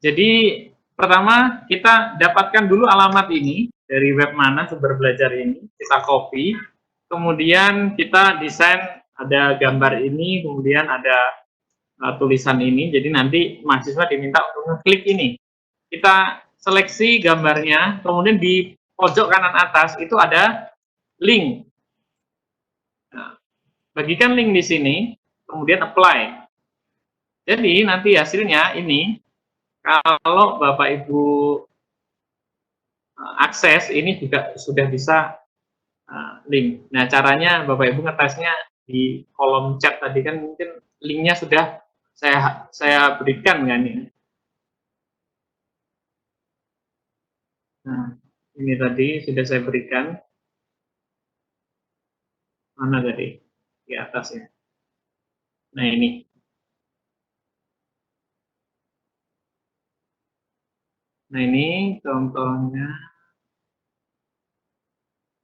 Jadi pertama kita dapatkan dulu alamat ini dari web mana sumber belajar ini. Kita copy. Kemudian kita desain ada gambar ini. Kemudian ada tulisan ini. Jadi nanti mahasiswa diminta untuk ngeklik ini. Kita seleksi gambarnya, kemudian di pojok kanan atas itu ada link. Nah, bagikan link di sini, kemudian apply. Jadi nanti hasilnya ini, kalau Bapak Ibu akses, ini juga sudah bisa link. Nah, caranya Bapak Ibu ngetesnya di kolom chat tadi kan mungkin linknya sudah saya berikan kan ini. Nah, ini tadi sudah saya berikan. Mana tadi? Di atas ya. Nah, ini. Nah, ini contohnya.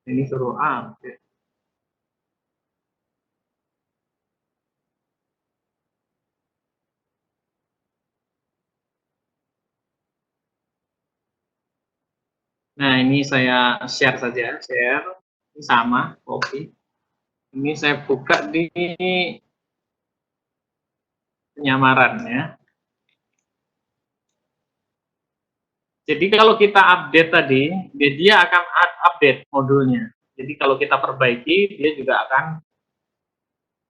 Ini suruh update. Nah, ini saya share saja. Share. Ini sama, copy. Ini saya buka di penyamaran ya. Jadi kalau kita update tadi, dia akan update modulnya. Jadi kalau kita perbaiki, dia juga akan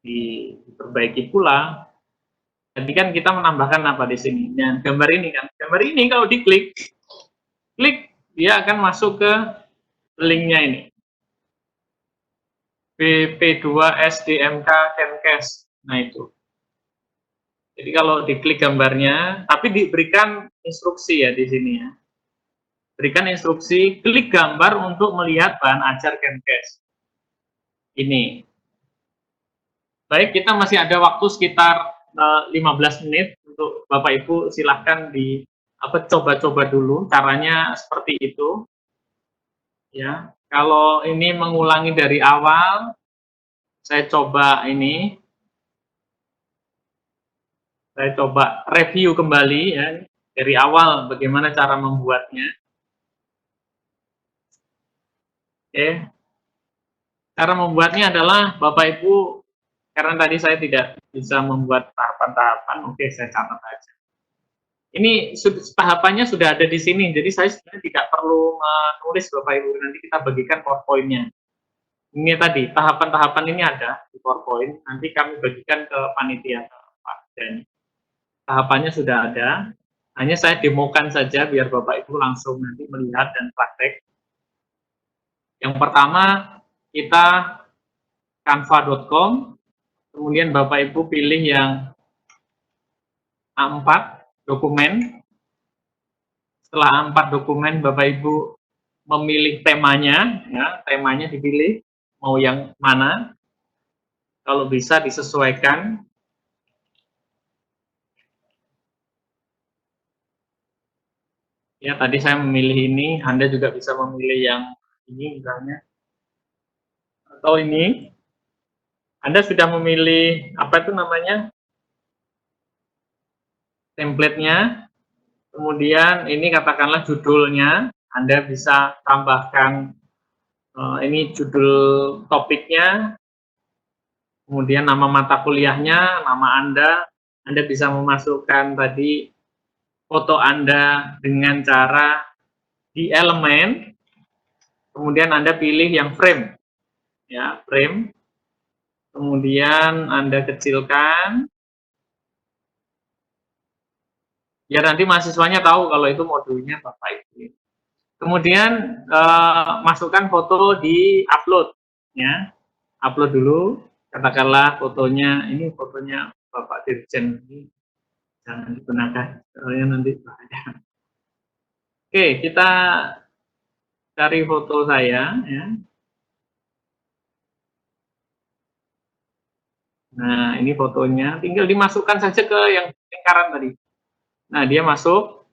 diperbaiki pula. Jadi kan kita menambahkan apa di sini? Nah, gambar ini kan. Gambar ini kalau diklik, dia akan masuk ke linknya ini. BP2 SDMK Kenkes. Nah itu. Jadi kalau diklik gambarnya, tapi diberikan instruksi ya di sini ya. Berikan instruksi, klik gambar untuk melihat bahan ajar Kenkes. Ini. Baik, kita masih ada waktu sekitar 15 menit untuk Bapak Ibu silahkan coba-coba dulu caranya seperti itu. Ya, kalau ini mengulangi dari awal, saya coba ini. Saya coba review kembali ya dari awal bagaimana cara membuatnya. Oke. Cara membuatnya adalah Bapak Ibu, karena tadi saya tidak bisa membuat tahapan-tahapan, oke saya catat aja. Ini tahapannya sudah ada di sini, jadi saya sebenarnya tidak perlu menulis Bapak Ibu, nanti kita bagikan PowerPoint-nya. Ini tadi, tahapan-tahapan ini ada di PowerPoint, nanti kami bagikan ke panitia Pak Dan. Tahapannya sudah ada, hanya saya demokan saja biar Bapak Ibu langsung nanti melihat dan praktek. Yang pertama, kita canva.com, kemudian Bapak Ibu pilih yang A4, dokumen. Setelah A4 dokumen, Bapak Ibu memilih temanya, ya, temanya dipilih, mau yang mana. Kalau bisa disesuaikan. Ya, tadi saya memilih ini, Anda juga bisa memilih yang ini misalnya. Atau ini. Anda sudah memilih apa itu namanya? Template-nya. Kemudian ini katakanlah judulnya. Anda bisa tambahkan ini judul topiknya. kemudian nama mata kuliahnya, nama Anda bisa memasukkan tadi foto Anda dengan cara di elemen, kemudian Anda pilih yang frame, ya, frame, kemudian Anda kecilkan, biar nanti mahasiswanya tahu kalau itu modulnya Bapak Ibu. Kemudian masukkan foto di upload, ya, upload dulu, katakanlah fotonya, ini fotonya Bapak Dirjen, ini jangan digunakan, soalnya nanti bahaya. Oke, kita cari foto saya, ya. Nah, ini fotonya, tinggal dimasukkan saja ke yang lingkaran tadi. Nah, dia masuk,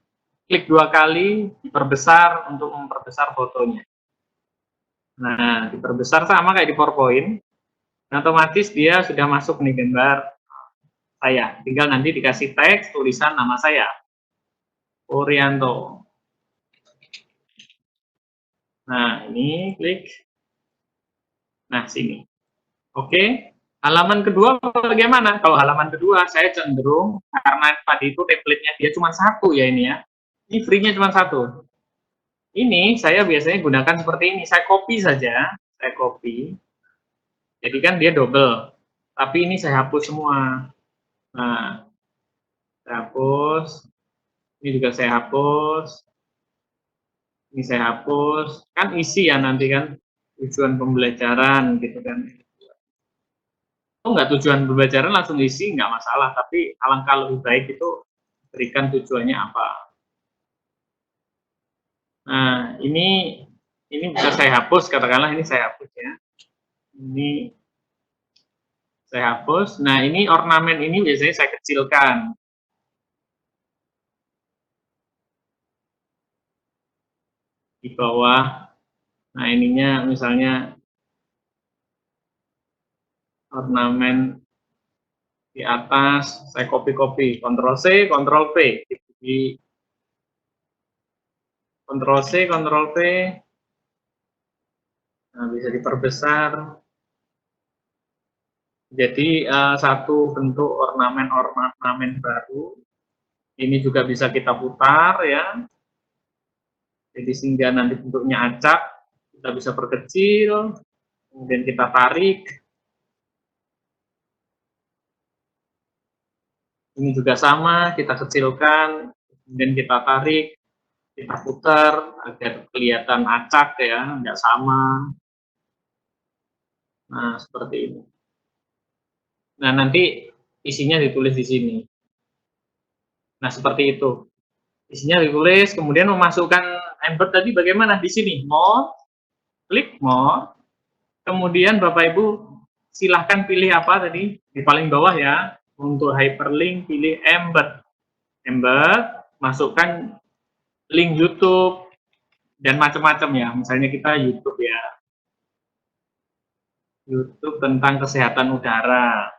klik 2 kali, diperbesar untuk memperbesar fotonya. Nah, diperbesar sama kayak di PowerPoint, nah, otomatis dia sudah masuk nih gambar saya. Tinggal nanti dikasih teks, tulisan nama saya, Orianto. Nah, ini klik. Nah, sini. Oke. Halaman kedua bagaimana? Kalau halaman kedua saya cenderung, karena tadi itu template-nya dia cuma satu ya ini ya. Ini free-nya cuma satu. Ini saya biasanya gunakan seperti ini. Saya copy saja. Saya copy. Jadi kan dia double. Tapi ini saya hapus semua. Nah, saya hapus. Ini juga saya hapus. Ini saya hapus. Kan isi ya nanti kan. Tujuan pembelajaran gitu kan. Oh, nggak tujuan pembelajaran langsung isi, nggak masalah. Tapi alangkah lebih baik itu berikan tujuannya apa. Nah, ini bisa saya hapus, katakanlah ini saya hapus ya. Ini saya hapus. Nah, ini ornamen ini biasanya saya kecilkan. Di bawah. Nah, ininya misalnya ornamen di atas, saya copy-copy, Ctrl C, Ctrl V. Di Ctrl C, Ctrl V. Nah, bisa diperbesar. Jadi satu bentuk ornamen baru. Ini juga bisa kita putar ya. Jadi sehingga nanti bentuknya acak, kita bisa perkecil, kemudian kita tarik. Ini juga sama, kita kecilkan, kemudian kita tarik, kita putar agar kelihatan acak ya, nggak sama. Nah, seperti ini. Nah, nanti isinya ditulis di sini. Nah, seperti itu. Isinya ditulis, kemudian memasukkan embed tadi bagaimana? Di sini, more, klik more, kemudian Bapak Ibu silahkan pilih apa tadi? Di paling bawah ya, untuk hyperlink pilih embed. Embed, masukkan link YouTube, dan macam-macam ya, misalnya kita YouTube ya, YouTube tentang kesehatan udara.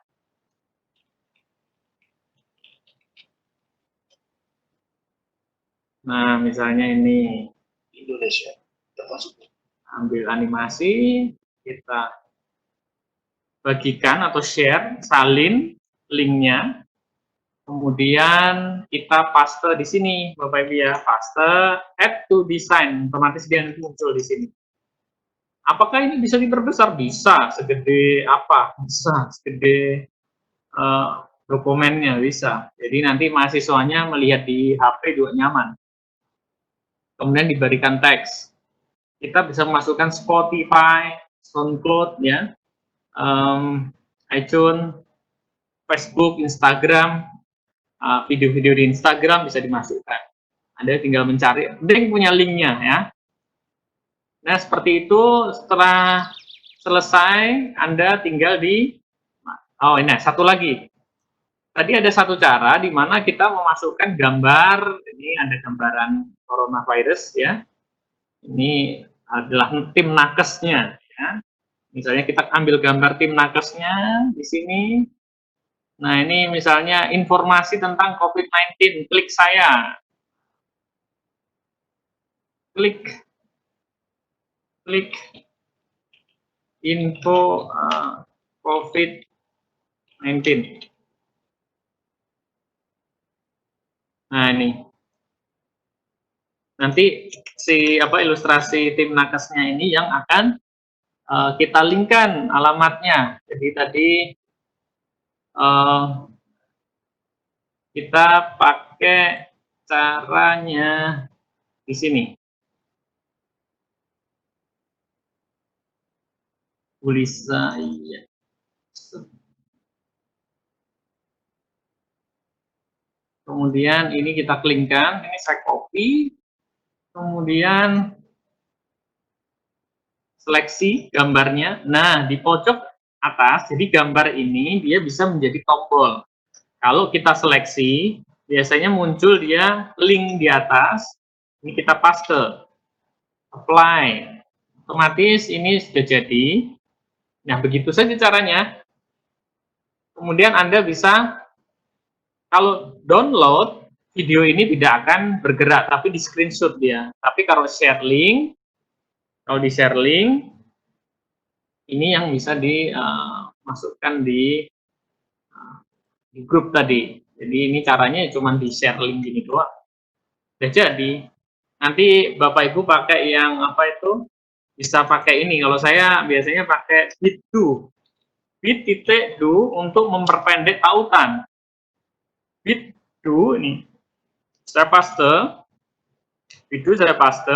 Nah, misalnya ini Indonesia, ambil animasi, kita bagikan atau share, salin linknya, kemudian kita paste di sini, Bapak Ibu ya, paste, add to design, otomatis dia nanti muncul di sini. Apakah ini bisa diperbesar? Bisa, segede apa? Bisa, segede dokumennya bisa. Jadi nanti mahasiswanya melihat di HP juga nyaman. Kemudian diberikan teks. Kita bisa memasukkan Spotify, SoundCloud, ya, iTunes, Facebook, Instagram, video-video di Instagram bisa dimasukkan. Anda tinggal mencari, link punya linknya ya. Nah seperti itu, setelah selesai Anda tinggal di, oh ini satu lagi. Tadi ada satu cara di mana kita memasukkan gambar, ini ada gambaran coronavirus ya. Ini adalah tim nakesnya ya. Misalnya kita ambil gambar tim nakesnya di sini. Nah, ini misalnya informasi tentang COVID-19, klik saya. Klik info COVID-19. 19. Nah, ini. Nanti si ilustrasi tim nakesnya ini yang akan kita linkkan alamatnya. Jadi tadi kita pakai caranya di sini. Bulisa, iya. Kemudian ini kita klikkan, ini saya copy, kemudian seleksi gambarnya. Nah, di pojok atas, jadi gambar ini dia bisa menjadi tombol. Kalau kita seleksi, biasanya muncul dia link di atas, ini kita paste, apply, otomatis ini sudah jadi. Nah, begitu saja caranya. Kemudian Anda bisa, kalau download, video ini tidak akan bergerak, tapi di screenshot dia. Tapi kalau share link, kalau di share link, ini yang bisa dimasukkan di grup tadi. Jadi ini caranya cuma di share link gini doang. Udah jadi. Nanti Bapak Ibu pakai yang bisa pakai ini. Kalau saya biasanya pakai bit.do. Bit.do untuk memperpendek tautan. Bit.do ini. Saya paste. Bit.do saya paste.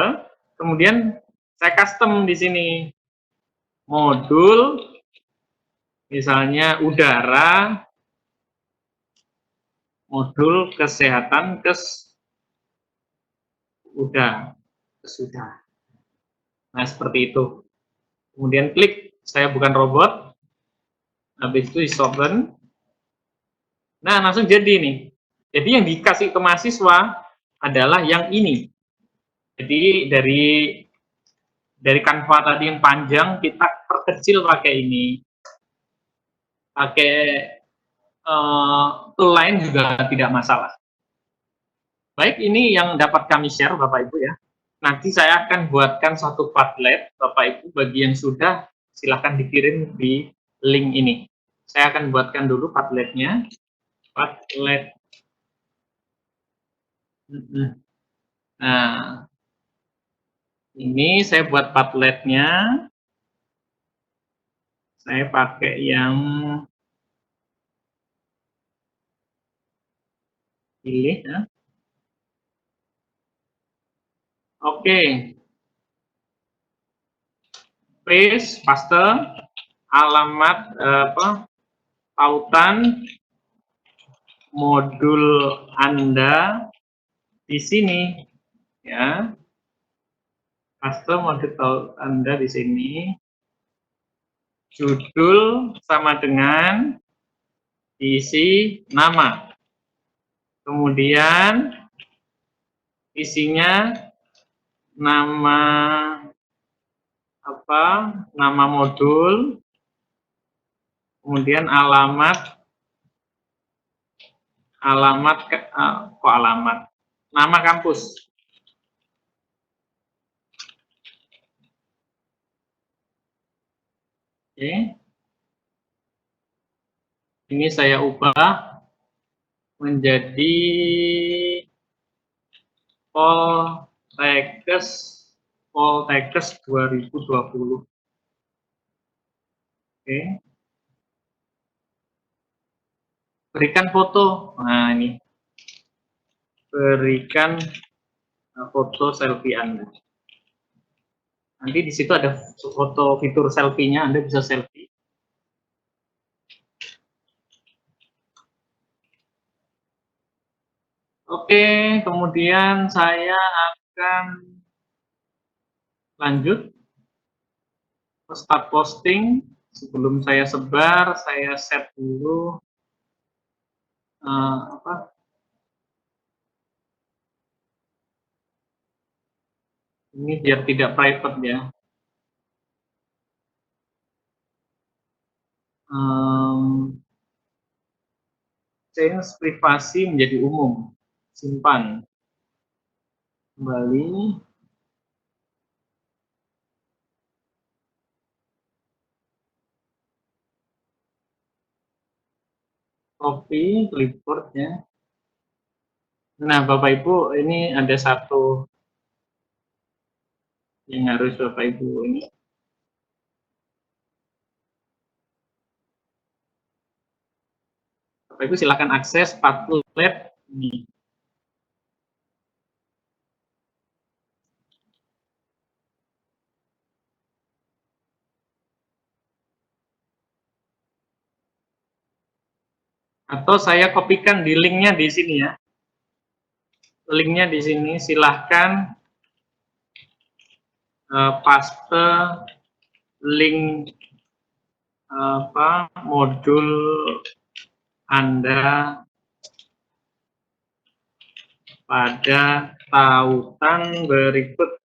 Kemudian saya custom di sini. Modul misalnya udara, modul kesehatan kesudah. Nah, seperti itu. Kemudian klik, saya bukan robot. Habis itu di open. Nah, langsung jadi nih. Jadi yang dikasih ke mahasiswa adalah yang ini. Jadi dari Canva tadi yang panjang, kita perkecil pakai ini. Pakai tool lain juga tidak masalah. Baik, ini yang dapat kami share Bapak Ibu ya. Nanti saya akan buatkan satu Padlet, Bapak Ibu, bagi yang sudah silahkan dikirim di link ini. Saya akan buatkan dulu Padletnya. Padlet. Nah, ini saya buat Padletnya. Saya pakai yang pilih ya. Oke. Paste, paste, alamat tautan modul Anda di sini ya. Paste modul Anda di sini. Judul sama dengan isi nama. Kemudian isinya nama nama modul, kemudian alamat nama kampus. Oke. Ini saya ubah menjadi Poltekkes 2020. Oke. Berikan foto. Nah, ini. Berikan foto selfie Anda. Nanti di situ ada foto fitur selfie-nya, Anda bisa selfie. Oke, kemudian saya akan lanjut start posting. Sebelum saya sebar, saya set dulu ini biar tidak private ya. Change privasi menjadi umum. Simpan. Kembali. copy clipboardnya. Nah, Bapak Ibu, ini ada satu yang harus Bapak Ibu ini. Bapak Ibu silakan akses Padlet ini. Atau saya kopikan di linknya di sini ya. Linknya di sini, silahkan paste link modul Anda pada tautan berikut.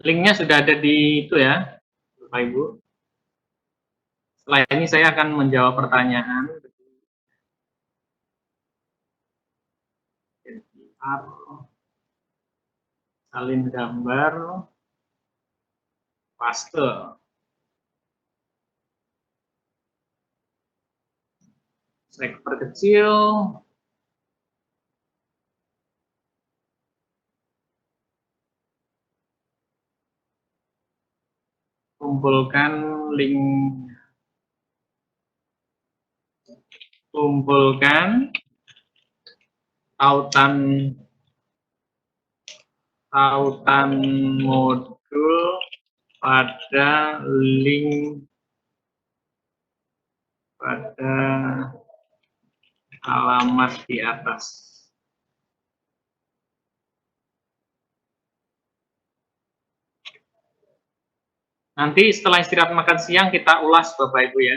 Linknya sudah ada di itu ya, Bapak Ibu. Setelah ini saya akan menjawab pertanyaan. Salin gambar, paste. Saya perkecil. Kumpulkan link. Kumpulkan tautan modul pada link pada alamat di atas. Nanti setelah istirahat makan siang kita ulas Bapak Ibu ya.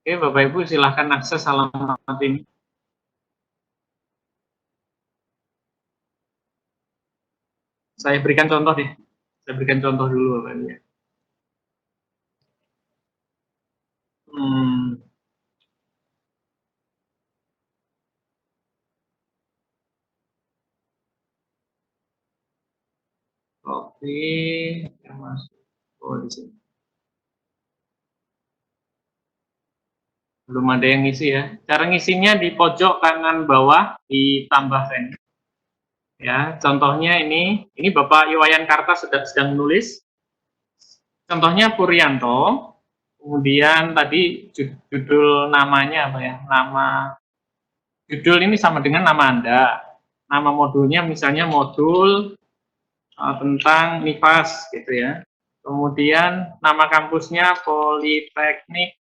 Oke, Bapak Ibu silahkan akses alamat ini. Saya berikan contoh deh. Saya berikan contoh dulu Bapak Ibu ya. Oke, yang masuk. Oh, di sini. Belum ada yang ngisi ya. Cara ngisinya di pojok kanan bawah ditambahkan. Ya, contohnya ini Bapak Iwayan Karta sedang menulis. Contohnya Puryanto. Kemudian tadi judul namanya apa ya? Nama judul ini sama dengan nama Anda. Nama modulnya misalnya modul tentang NIPAS gitu ya. Kemudian nama kampusnya Politeknik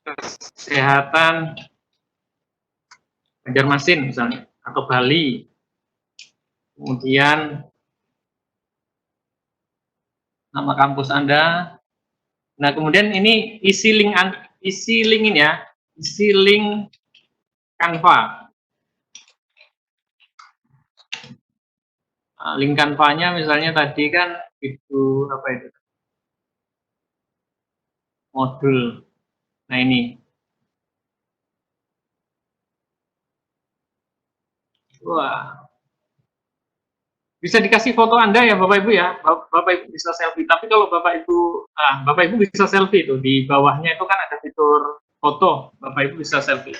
Kesehatan Banjarmasin misalnya atau Bali. Kemudian nama kampus Anda. Nah, kemudian ini isi link ini ya, isi link Canva. Nah, link Canva-nya misalnya tadi kan itu apa itu? Modul. Nah, ini. Wah. Bisa dikasih foto Anda ya Bapak Ibu ya. Bapak Ibu bisa selfie. Tapi kalau Bapak Ibu bisa selfie itu di bawahnya itu kan ada fitur foto. Bapak Ibu bisa selfie.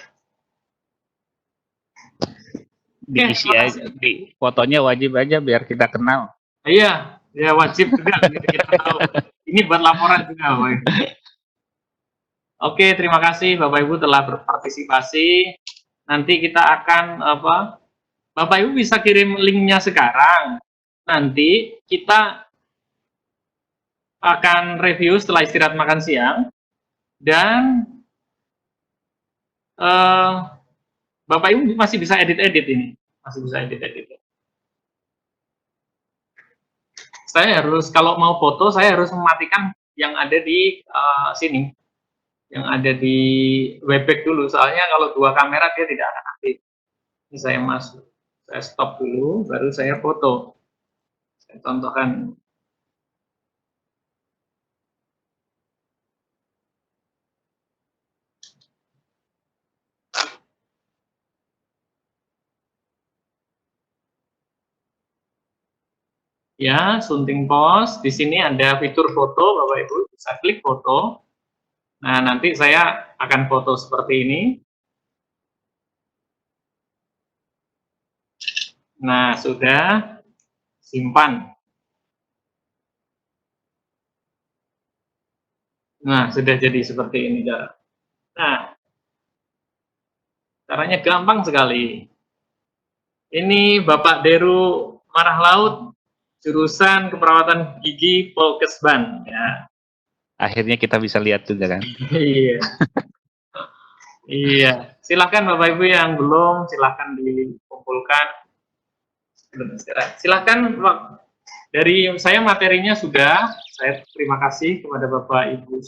Diisi aja, di fotonya wajib aja biar kita kenal. Iya, ya wajib juga kita tahu. Ini buat laporan juga Bapak Ibu. Oke, terima kasih Bapak Ibu telah berpartisipasi. Nanti kita akan Bapak Ibu bisa kirim linknya sekarang. Nanti kita akan review setelah istirahat makan siang. Dan Bapak Ibu masih bisa edit-edit ini, masih bisa edit-edit. Saya harus, kalau mau foto, saya harus mematikan yang ada di sini, yang ada di webback dulu. Soalnya kalau dua kamera dia tidak akan aktif. Ini saya masuk, saya stop dulu, baru saya foto. Saya contohkan. Ya, sunting pos. Di sini ada fitur foto, Bapak Ibu bisa klik foto. Nah, nanti saya akan foto seperti ini. Nah, sudah simpan. Nah, sudah jadi seperti ini, Nah, caranya gampang sekali. Ini Bapak Deru Marah Laut, jurusan keperawatan gigi Polkesban. Ya. Akhirnya kita bisa lihat juga kan. Iya. Iya. Silakan Bapak Ibu yang belum, silakan dikumpulkan. Silakan, dari saya materinya sudah. Saya terima kasih kepada Bapak Ibu